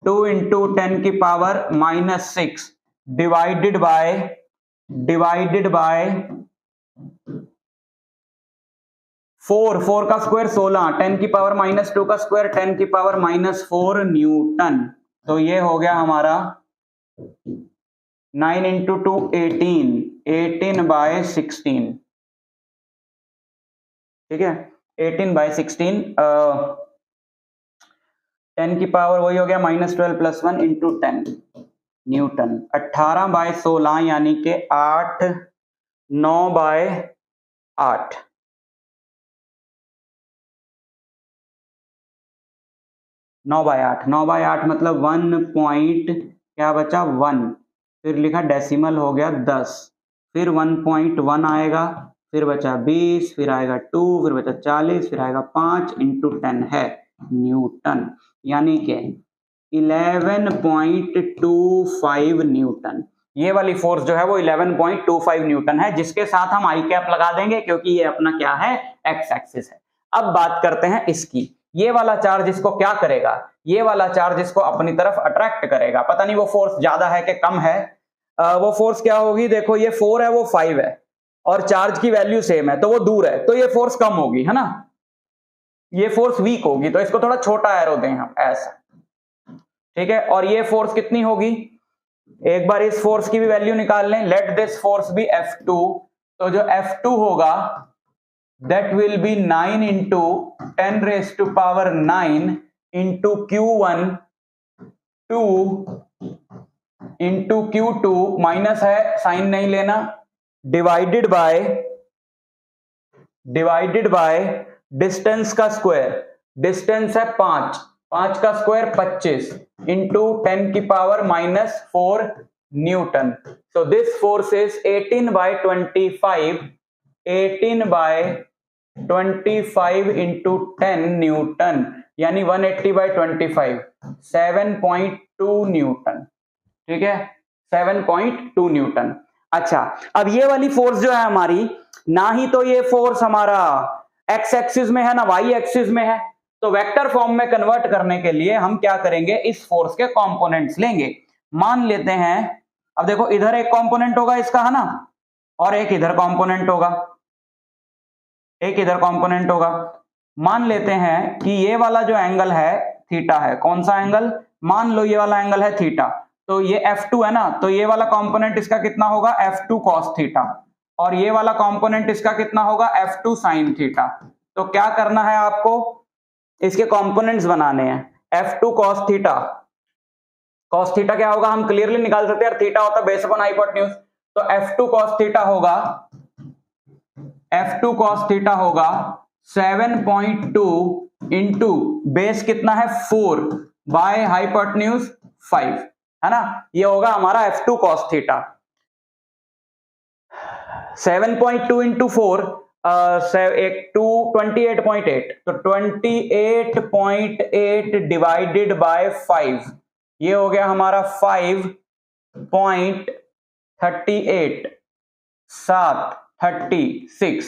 2 into 10 की पावर -6 डिवाइडेड बाय 4 का स्क्वायर 16, 10 की पावर -2 का स्क्वायर 10 की पावर -4 न्यूटन। तो ये हो गया हमारा 9 into 2 18/16, ठीक है, 18/16, 10 की पावर वही हो गया -12 + 1 into 10 न्यूटन। 18/16 यानी कि 8, 9/8, 9/8 मतलब 1 पॉइंट क्या बचा 1, फिर लिखा डेसिमल हो गया 10, फिर 1.1 आएगा, फिर बचा 20, फिर आएगा 2, फिर बचा 40, फिर आएगा 5 into 10 है न्यूटन, यानी कि 11.25 न्यूटन। ये वाली फोर्स जो है वो 11.25 न्यूटन है, जिसके साथ हम आई कैप लगा देंगे क्योंकि ये अपना क्या है, एक्स एक्सिस है। अब बात करते हैं इसकी, ये वाला चार्ज इसको क्या करेगा, ये वाला चार्ज इसको अपनी तरफ अट्रैक्ट करेगा। पता नहीं वो फोर्स ज्यादा है कि कम है, वो फोर्स क्या होगी, देखो ये 4 है वो 5 है और चार्ज की वैल्यू सेम है, तो वो दूर है तो ये फोर्स कम होगी, है ना, ये फोर्स वीक होगी, तो इसको थोड़ा छोटा एरो दें हम ऐसा, ठीक है। और ये फोर्स कितनी होगी, एक बार इस फोर्स की भी वैल्यू निकाल लें, let this force B F2, तो जो F2 होगा that will be 9 into 10 raised to power 9 into Q1, 2 into Q2, minus है साइन नहीं लेना, डिवाइडेड बाय डिस्टेंस का स्क्वायर, डिस्टेंस है 5 का स्क्वायर 25 इंटू 10 की power -4 Newton. So this force is 18/25 into 10 Newton, यानी 180/25, 7.2 न्यूटन, ठीक है, 7.2 न्यूटन। अच्छा, अब ये वाली फोर्स जो है हमारी, ना ही तो ये फोर्स हमारा एक्स एक्सिस में है ना वाई एक्सिस में है, तो वेक्टर फॉर्म में कन्वर्ट करने के लिए हम क्या करेंगे, इस फोर्स के कंपोनेंट्स लेंगे। मान लेते हैं, अब देखो इधर एक कंपोनेंट होगा इसका, है ना, और एक इधर कंपोनेंट होगा, एक इधर कंपोनेंट होगा। मान लेते हैं कि ये वाला जो एंगल है थीटा है, कौन सा एंगल, मान लो ये वाला एंगल है थीटा, तो ये F2 है ना, तो ये वाला कंपोनेंट इसका कितना होगा, F2 cos थीटा, और ये वाला कंपोनेंट इसका कितना होगा, F2 sin थीटा। तो क्या करना है आपको, इसके कंपोनेंट्स बनाने हैं। F2 cos theta, cos theta क्या होगा, हम क्लियरली निकाल सकते हैं, थीटा होता है बेस अपॉन हाइपोटेन्यूज, तो F2 cos थीटा होगा, F2 cos थीटा होगा 7.2 इंटू बेस कितना है 4 बाय हाइपोटेन्यूज 5, है ना, ये होगा हमारा F2 cos थीटा। 7.2 इंटू 4 28.8, तो 28.8 डिवाइडेड बाय 5, ये हो गया हमारा 5.38,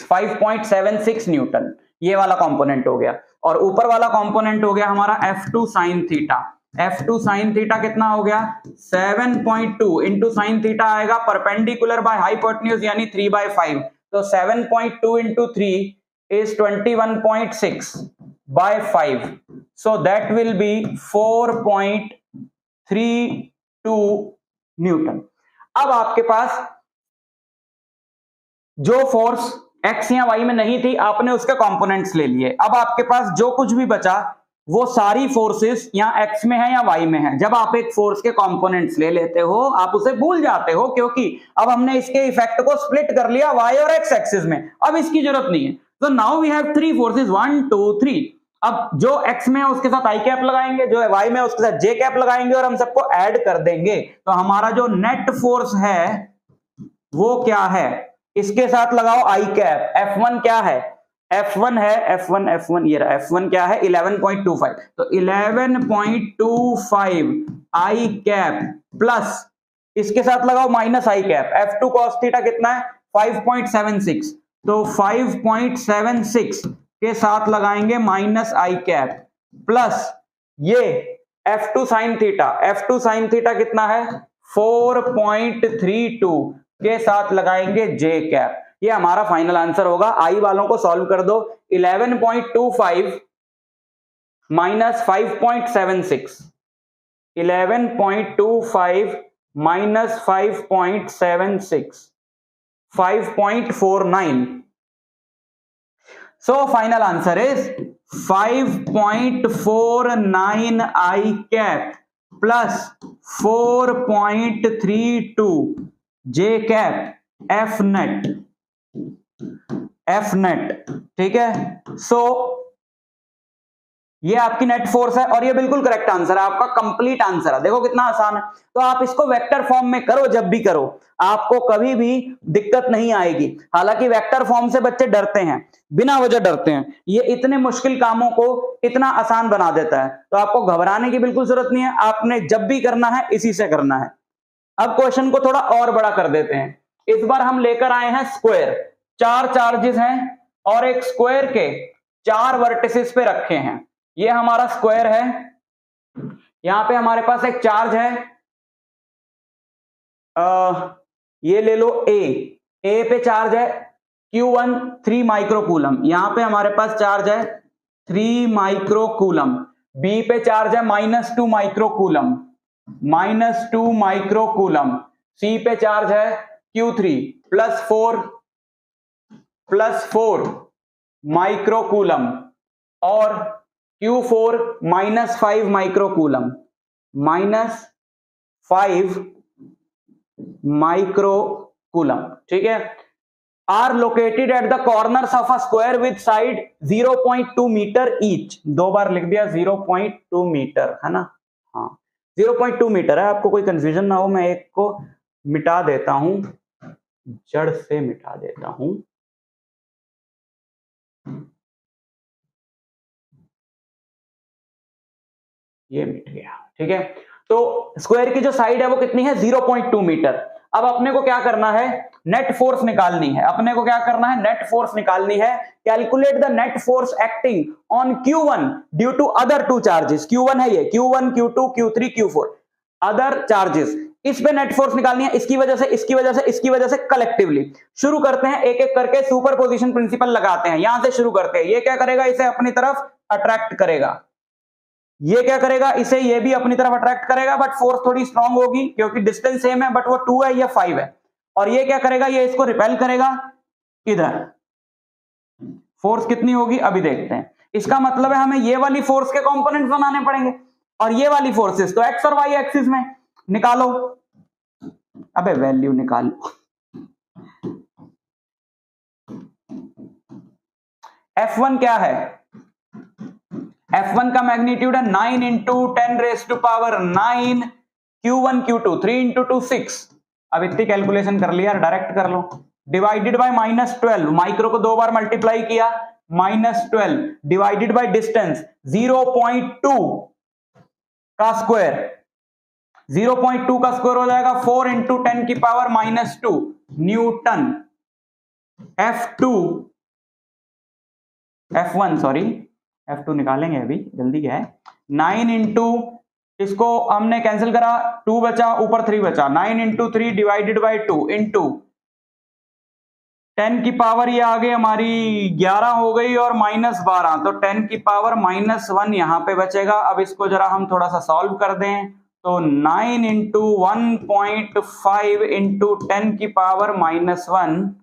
5.76 न्यूटन, ये वाला कंपोनेंट हो गया। और ऊपर वाला कंपोनेंट हो गया हमारा F2 sin theta, F2 sin theta कितना हो गया 7.2 इंटू साइन थीटा आएगा परपेंडिकुलर बाय हाइपोटेन्यूज यानी 3/5, तो 7.2 into 3 is 21.6 by 5, so that will be 4.32 Newton. अब आपके पास जो फोर्स एक्स या वाई में नहीं थी, आपने उसके कंपोनेंट्स ले लिए। अब आपके पास जो कुछ भी बचा वो सारी फोर्सेस या एक्स में है या वाई में है। जब आप एक फोर्स के कंपोनेंट्स ले लेते हो आप उसे भूल जाते हो, क्योंकि अब हमने इसके इफेक्ट को स्प्लिट कर लिया वाई और एक्स एक्सिस में, अब इसकी जरूरत नहीं है। तो now we have three forces 1 2 3। अब जो एक्स में है उसके साथ आई कैप लगाएंगे, जो वाई में है उसके साथ जे कैप लगाएंगे और हम सबको ऐड कर देंगे। तो हमारा जो नेट फोर्स है वो क्या है, इसके साथ लगाओ आई कैप। F1 क्या है, F1 है F1 ये रहा, F1 क्या है 11.25, तो 11.25 आई कैप प्लस इसके साथ लगाओ माइनस आई कैप। F2 cos थीटा कितना है 5.76, तो 5.76 के साथ लगाएंगे माइनस आई कैप प्लस ये F2 sin theta. F2 sin theta कितना है 4.32 के साथ लगाएंगे जे कैप। ये हमारा फाइनल आंसर होगा। आई वालों को सॉल्व कर दो। 11.25 minus 5.76, 11.25 minus 5.76, 5.49। So final answer is 5.49 I cap plus 4.32 J cap F net, ठीक है। सो ये आपकी नेट फोर्स है और ये बिल्कुल करेक्ट आंसर है, आपका कंप्लीट आंसर है। देखो कितना आसान है। तो आप इसको वेक्टर फॉर्म में करो, जब भी करो आपको कभी भी दिक्कत नहीं आएगी। हालांकि वेक्टर फॉर्म से बच्चे डरते हैं, बिना वजह डरते हैं, ये इतने मुश्किल कामों को इतना आसान बना देता है। तो आपको घबराने की बिल्कुल जरूरत नहीं है, आपने जब भी करना है इसी से करना है। अब क्वेश्चन को थोड़ा और बड़ा कर देते हैं। इस बार हम लेकर आए हैं स्क्वायर, 4 चार्जेस हैं और एक स्क्वायर के 4 वर्टिसेस पे रखे हैं। ये हमारा स्क्वायर है, यहां पे हमारे पास एक चार्ज है, ये ले लो ए पे चार्ज है Q1 3 माइक्रोकूलम, यहां पे हमारे पास चार्ज है 3 माइक्रोकूलम। बी पे चार्ज है -2 माइक्रोकूलम, -2 माइक्रोकूलम। सी पे चार्ज है Q3 +4 माइक्रोकूलम और Q4 -5 माइक्रोकूलम, -5 माइक्रोकूलम, ठीक है। Are located at the corners of a square with side 0.2 metre each. 2 बार लिख दिया 0.2 मीटर, है ना। हाँ 0.2 मीटर है, आपको कोई कंफ्यूजन ना हो। मैं एक को मिटा देता हूं, जड़ से मिटा देता हूं। ये मिट गया, ठीक है। तो स्क्वायर की जो साइड है वो कितनी है 0.2 मीटर। अब अपने को क्या करना है, नेट फोर्स निकालनी है। अपने को क्या करना है, नेट फोर्स निकालनी है। Calculate the net force acting on Q1 due to other 2 charges. Q1 है ये, Q1 Q2 Q3 Q4 other charges. इस पे नेट फोर्स निकालनी है, इसकी वजह से, इसकी वजह से, इसकी वजह से, कलेक्टिवली। शुरू करते हैं एक एक करके, सुपरपोजिशन प्रिंसिपल लगाते हैं। यहां से शुरू करते हैं। ये क्या करेगा, इसे अपनी तरफ अट्रैक्ट करेगा। ये क्या करेगा, इसे ये भी अपनी तरफ अट्रैक्ट करेगा, बट फोर्स थोड़ी स्ट्रांग होगी क्योंकि डिस्टेंस सेम है, बट वो 2 है, ये 5 है। और ये क्या करेगा, ये इसको रिपेल करेगा इधर। फोर्स कितनी होगी अभी देखते हैं। इसका मतलब है हमें ये वाली फोर्स के कंपोनेंट्स बनाने पड़ेंगे और ये वाली फोर्सेस तो एक्स और वाई एक्सिस में निकालो। अबे वैल्यू निकालो। F1 क्या है, F1 का मैग्नीट्यूड है 9 × 10⁻⁹ Q1 Q2 3 × 2 6। अब इतनी कैलकुलेशन कर लिया, डायरेक्ट कर लो। डिवाइडेड बाय -12, माइक्रो को 2 बार मल्टीप्लाई किया, -12 डिवाइडेड बाय डिस्टेंस 0.2 का स्क्वायर, 0.2 का स्क्वायर हो जाएगा 4 × 10⁻⁻2 न्यूटन। F1 निकालेंगे अभी, जल्दी क्या है। 9 × इसको हमने कैंसिल करा, 2 बचा, ऊपर 3 बचा। 9 × 3 डिवाइडेड बाय 2 इंटू 10 की पावर ये आ गई हमारी 11 हो गई और -12, तो 10 की पावर -1 यहाँ पे बचेगा। अब इसको जरा हम थोड़ा सा सॉल्व कर दें, तो 9 इंटू 1.5 इंटू 10 की पावर -1,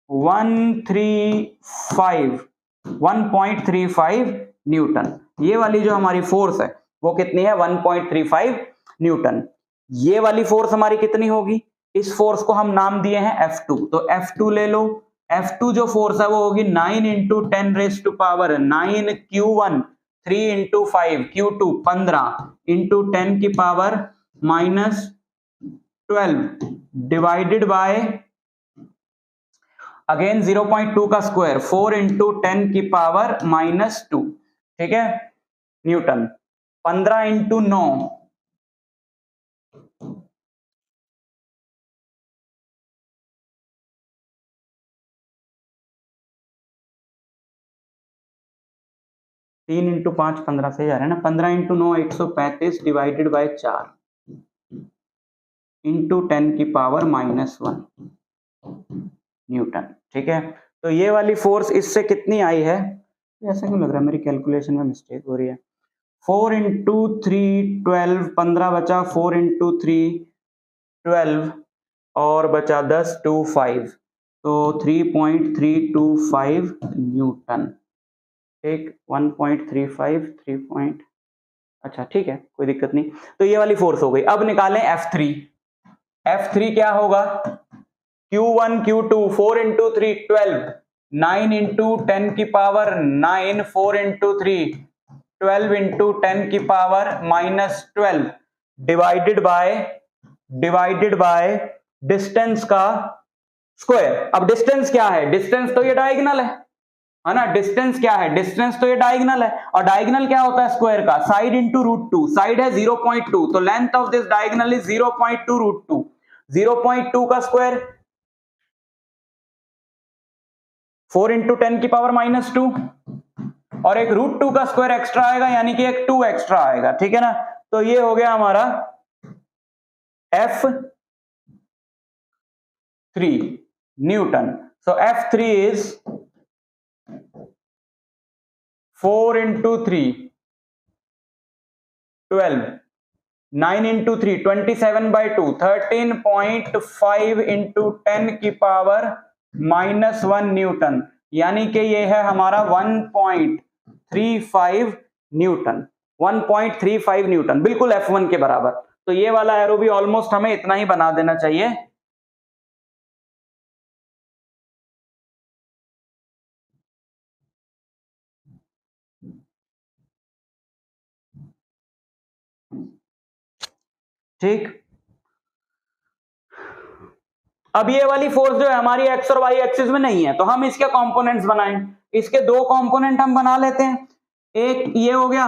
135 न्यूटन। ये वाली जो हमारी फोर्स है वो कितनी है? 1.35 न्यूटन। ये वाली फोर्स हमारी कितनी होगी? इस फोर्स को हम नाम दिए हैं F2, तो F2 ले लो। F2 जो फोर्स है वो होगी 9 into 10 raise to power 9 Q1, 3 into 5 Q2, 15 into 10 की पावर -12 डिवाइडेड बाय अगेन 0.2 का स्क्वायर 4 इंटू 10 की पावर -2, ठीक है, न्यूटन। 15 इंटू 9 3 इंटू 5 15 से जा रहा है ना। 15 इंटू 9 135 डिवाइडेड बाय 4 इंटू 10 की पावर -1 न्यूटन, ठीक है। तो ये वाली फोर्स इससे कितनी आई है? ऐसा क्यों लग रहा है मेरी कैलकुलेशन में मिस्टेक हो रही है? 4 इंटू 3 12, 15 बचा, 4 इंटू 3 12 और बचा 10 2 5, तो 3.325 न्यूटन, ठीक। 1.35 3. अच्छा ठीक है, कोई दिक्कत नहीं। तो ये वाली फोर्स हो गई। अब निकालें F3। F3 क्या होगा? Q1 Q2 4 इंटू 3 12, 9 इंटू 10 की पावर 9, 4 इंटू 3 12 इंटू 10 की पावर -12 डिवाइडेड बाय डिस्टेंस का स्क्वायर। अब डिस्टेंस क्या है? डिस्टेंस तो ये डायगोनल है ना। डिस्टेंस क्या है? डिस्टेंस तो ये डायगोनल है, और डायगोनल क्या होता है स्क्वायर का? Side into √2। साइड है 0.2, तो length of this diagonal is 0.2 √2। 0.2 का स्क्वायर 4 इंटू 10 की पावर -2, और एक √2 का स्क्वायर एक्स्ट्रा आएगा, यानी कि एक 2 एक्स्ट्रा आएगा, ठीक है ना। तो ये हो गया हमारा F3 Newton. So F3 is 4 into 3 12, 9 into 3 27/2, 13.5 into 10 की पावर -1 न्यूटन, यानी कि ये है हमारा 1.35 न्यूटन। 1.35 न्यूटन बिल्कुल F1 के बराबर। तो ये वाला एरो भी ऑलमोस्ट हमें इतना ही बना देना चाहिए। ठीक। अब ये वाली फोर्स जो है हमारी एक्स और वाई एक्सिस में नहीं है, तो हम इसके कंपोनेंट्स बनाएं। इसके दो कंपोनेंट हम बना लेते हैं। एक ये हो गया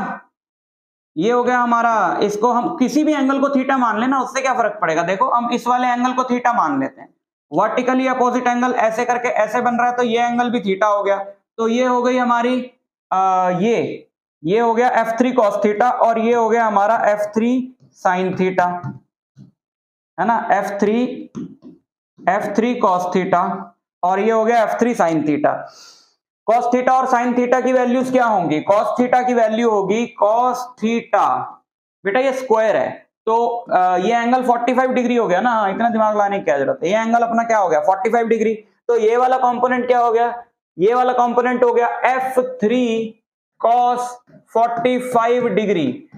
हमारा, इसको हम किसी भी एंगल को थीटा मान लेना, उससे क्या फर्क पड़ेगा। देखो हम इस वाले एंगल को थीटा मान लेते हैं। वर्टिकली अपोजिट एंगल ऐसे करके ऐसे बन रहा है, तो ये एंगल भी थीटा हो गया। तो ये हो गई हमारी ये हो गया F3 cos थीटा, और ये हो गया हमारा F3 sin थीटा, है ना। F3 cos थीटा, और ये हो गया F3 sin theta. cos theta और sin थीटा की वैल्यूज क्या होंगी? cos थीटा की वैल्यू होगी cos थीटा, बेटा ये स्क्वायर है, तो ये एंगल 45 डिग्री हो गया ना। हाँ, इतना दिमाग लाने की क्या जरूरत है। ये एंगल अपना क्या हो गया? 45 डिग्री। तो ये वाला कंपोनेंट क्या हो गया? ये वाला कंपोनेंट हो गया F3 cos 45 डिग्री।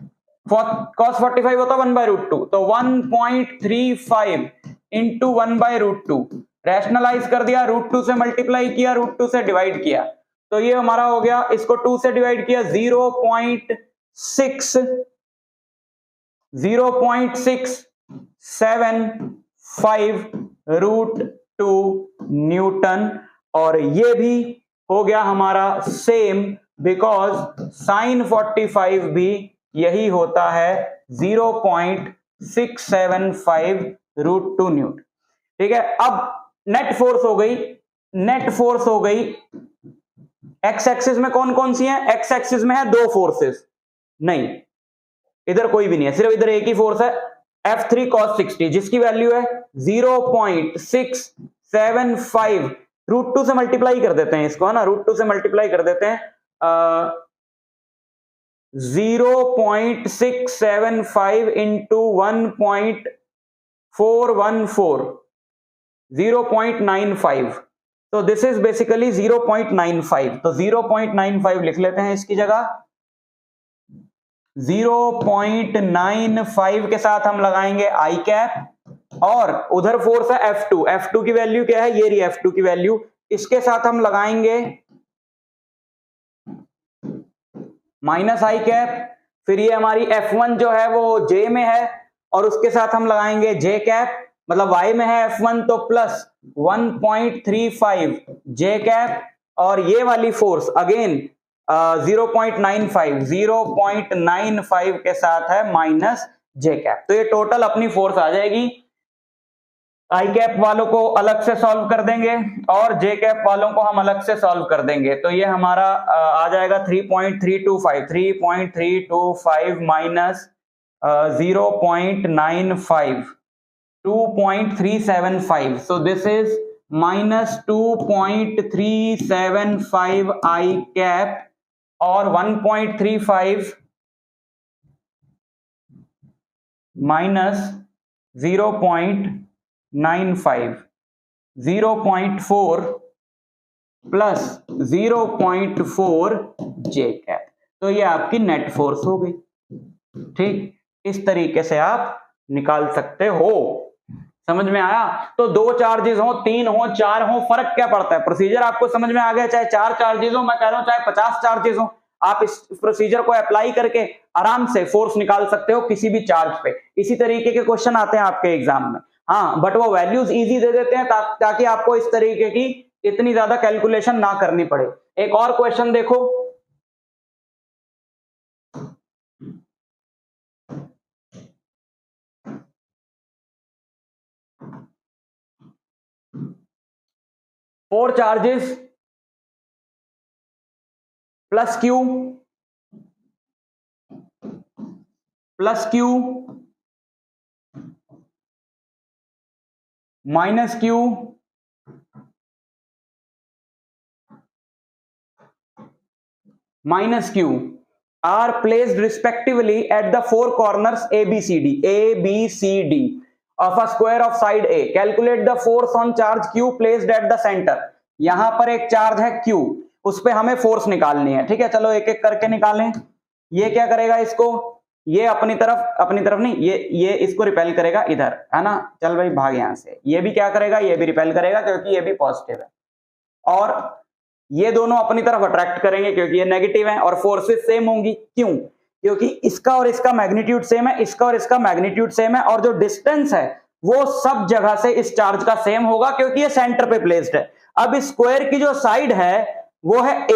cos 45 होता है 1/√2, तो 1.35 इंटू 1/√2। रैशनलाइज कर दिया, √2 से मल्टीप्लाई किया, √2 से डिवाइड किया, तो ये हमारा हो गया, इसको 2 से डिवाइड किया 0.675 √2 न्यूटन। और ये भी हो गया हमारा सेम, बिकॉज sin 45 भी यही होता है 0.675 √2 न्यूटन, ठीक है। अब नेट फोर्स हो गई एक्स एक्सिस में कौन कौन सी है? एक्स एक्सिस में है दो फोर्सेस, नहीं इधर कोई भी नहीं है, सिर्फ इधर एक ही फोर्स है F3 cos 60, जिसकी वैल्यू है 0.675 √2 से मल्टीप्लाई कर देते हैं इसको, है ना, √2 से मल्टीप्लाई कर देते हैं 0.675 इंटू 1.414 0.95, तो दिस इज बेसिकली 0.95, तो 0.95 लिख लेते हैं इसकी जगह। 0.95 के साथ हम लगाएंगे आई कैप और उधर फोर्स है F2, F2 की वैल्यू क्या है, ये रही F2 की वैल्यू, इसके साथ हम लगाएंगे माइनस आई कैप, फिर ये हमारी F1 जो है वो J में है और उसके साथ हम लगाएंगे J कैप, मतलब Y में है F1 तो प्लस 1.35 J कैप और ये वाली फोर्स अगेन 0.95 के साथ है माइनस J कैप, तो ये टोटल अपनी फोर्स आ जाएगी। आई कैप वालों को अलग से सॉल्व कर देंगे और जे कैप वालों को हम अलग से सॉल्व कर देंगे, तो ये हमारा आ जाएगा 3.325 minus 0.95 2.375, so this is minus 2.375 I cap और 1.35 माइनस 0.95 0.4 प्लस 0.4 जे कैप, तो ये आपकी नेट फोर्स हो गई। ठीक, इस तरीके से आप निकाल सकते हो। समझ में आया? तो 2 चार्जेस हो, 3 हो, 4 हो, फर्क क्या पड़ता है? प्रोसीजर आपको समझ में आ गया, चाहे 4 चार्जेस हो, मैं कह रहा हूं चाहे 50 चार्जेस हो, आप इस प्रोसीजर को अप्लाई करके आराम से फोर्स निकाल सकते हो किसी भी चार्ज पे। इसी तरीके के क्वेश्चन आते हैं आपके एग्जाम में, हाँ, बट वो वैल्यूज इजी दे देते हैं ताकि आपको इस तरीके की इतनी ज्यादा कैलकुलेशन ना करनी पड़े। एक और क्वेश्चन देखो, four charges plus Q minus Q minus Q R placed respectively at the four corners ABCD of a square of side A. Calculate the force on charge Q placed at the center. यहां पर एक चार्ज है Q, उस पे हमें फोर्स निकालनी है। ठीक है, चलो एक एक करके निकालें। ये क्या करेगा, इसको ये अपनी तरफ नहीं, ये इसको रिपेल करेगा इधर, है ना, चल भाई भाग यहां से। ये भी क्या करेगा, ये भी रिपेल करेगा क्योंकि ये भी पॉजिटिव है, और ये दोनों अपनी तरफ अट्रैक्ट करेंगे क्योंकि ये नेगेटिव है, और फोर्सेस सेम होंगी। क्यों? क्योंकि इसका और इसका मैग्नीट्यूड सेम है, इसका और इसका मैग्नीट्यूड सेम है, और जो डिस्टेंस है वो सब जगह से इस चार्ज का सेम होगा क्योंकि ये सेंटर पे प्लेस्ड है। अब इस स्क्वायर की जो साइड है वो है A,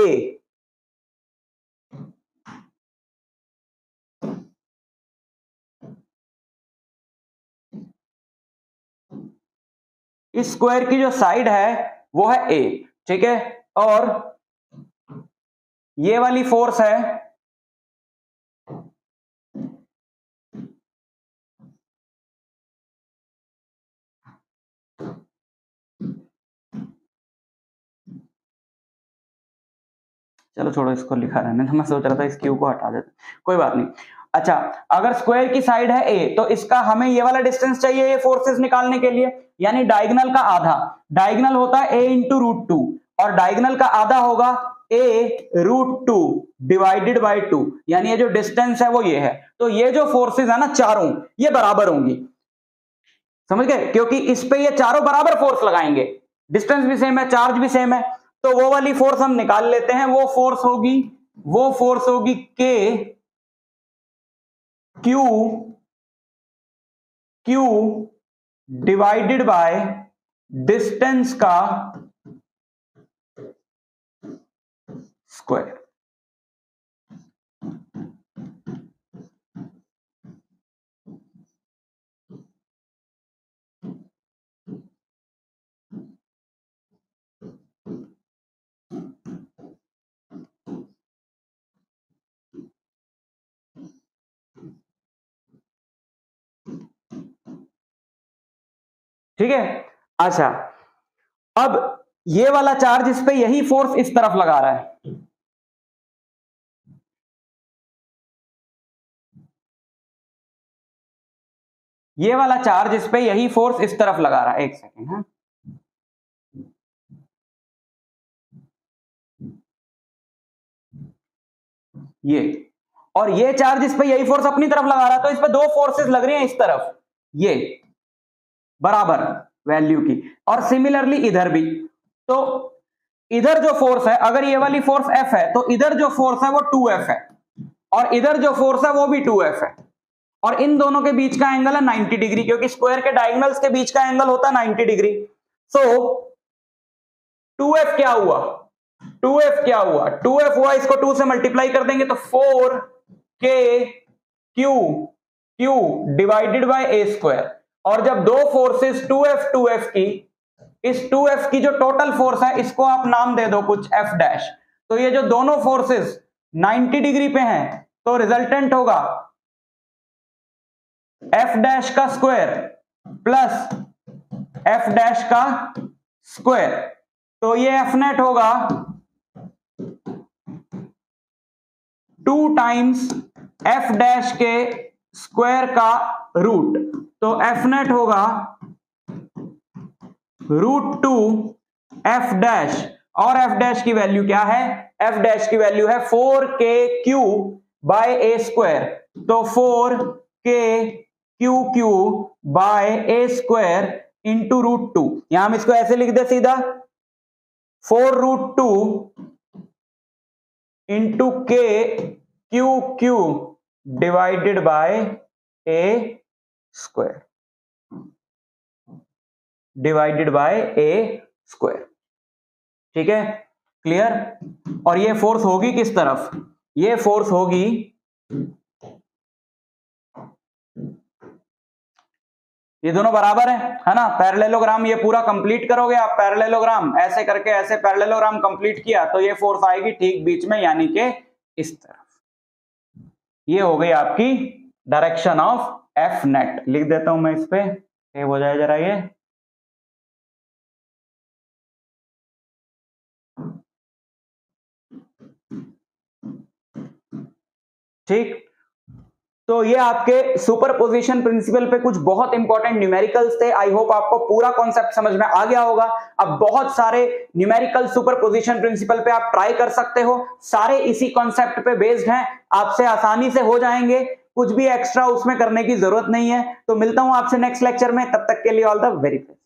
इस स्क्वायर की जो साइड है वो है A, ठीक है, और ये वाली फोर्स है चलो छोड़ो, इसको लिखा रहने दो, मैं सोच रहा था इस क्यू को हटा देते, कोई बात नहीं। अच्छा, अगर स्क्वायर की साइड है A तो इसका हमें ये वाला डिस्टेंस चाहिए ये फोर्सेस निकालने के लिए, यानी डायगोनल का आधा, डायगोनल होता है A इंटू √2 और डायगोनल का आधा होगा A √2 डिवाइडेड बाई 2, यानी ये जो डिस्टेंस है वो ये है। तो ये जो फोर्सेस है ना चारों, ये बराबर होंगी, समझ गए, क्योंकि इस पे ये चारों बराबर फोर्स लगाएंगे, डिस्टेंस भी सेम है, चार्ज भी सेम है, तो वो वाली फोर्स हम निकाल लेते हैं। वो फोर्स होगी क्यू डिवाइडेड बाय डिस्टेंस का स्क्वायर। ठीक है, अच्छा अब ये वाला चार्ज इस पे यही फोर्स इस तरफ लगा रहा है, ये वाला चार्ज इस पे यही फोर्स इस तरफ लगा रहा है। एक सेकेंड, हाँ, ये, और ये चार्ज इस पे यही फोर्स अपनी तरफ लगा रहा है, तो इस पे दो फोर्सेस लग रही हैं इस तरफ, ये बराबर वैल्यू की, और सिमिलरली इधर भी। तो इधर जो फोर्स है, अगर ये वाली फोर्स F है, तो इधर जो फोर्स है वो 2F है, और इधर जो फोर्स है वो भी 2F है, और इन दोनों के बीच का एंगल है 90 डिग्री, क्योंकि स्क्वायर के डायगोनल्स के बीच का एंगल होता है 90 डिग्री। सो 2F क्या हुआ, 2F क्या हुआ, 2F हुआ, इसको 2 से मल्टीप्लाई कर देंगे तो 4KQ divided by a square. और जब दो फोर्सेस 2F की, इस 2F की जो टोटल फोर्स है इसको आप नाम दे दो कुछ F डैश, तो ये जो दोनों फोर्सेस 90 डिग्री पे हैं, तो रिजल्टेंट होगा F डैश का स्क्वायर प्लस F डैश का स्क्वायर, तो ये F नेट होगा 2 टाइम्स F डैश के स्क्वायर का रूट, तो F नेट होगा √2 F डैश, और F डैश की वैल्यू क्या है, F डैश की वैल्यू है 4KQ बाय a स्क्वायर, तो 4KQ bye a square into √2। यहां हम इसको ऐसे लिख दे सीधा, 4√2 into KQ divided by a square, divided by a square. ठीक है, क्लियर। और ये फोर्स होगी किस तरफ, ये फोर्स होगी ये दोनों बराबर है ना, पैरेललोग्राम ये पूरा कंप्लीट करोगे आप, पैरेललोग्राम ऐसे करके ऐसे पैरेललोग्राम कंप्लीट किया तो ये फोर्स आएगी ठीक बीच में, यानी कि इस तरफ। ये हो गई आपकी डायरेक्शन ऑफ F नेट। लिख देता हूं मैं इस पे, सेव हो जाए जरा ये। ठीक, तो ये आपके सुपरपोजिशन प्रिंसिपल पे कुछ बहुत इंपॉर्टेंट न्यूमेरिकल्स थे। आई होप आपको पूरा कॉन्सेप्ट समझ में आ गया होगा। अब बहुत सारे न्यूमेरिकल सुपरपोजिशन प्रिंसिपल पे आप ट्राई कर सकते हो, सारे इसी कॉन्सेप्ट पे बेस्ड हैं, आपसे आसानी से हो जाएंगे, कुछ भी एक्स्ट्रा उसमें करने की जरूरत नहीं है। तो मिलता हूं आपसे नेक्स्ट लेक्चर में, तब तक के लिए ऑल द वेरी बेस्ट।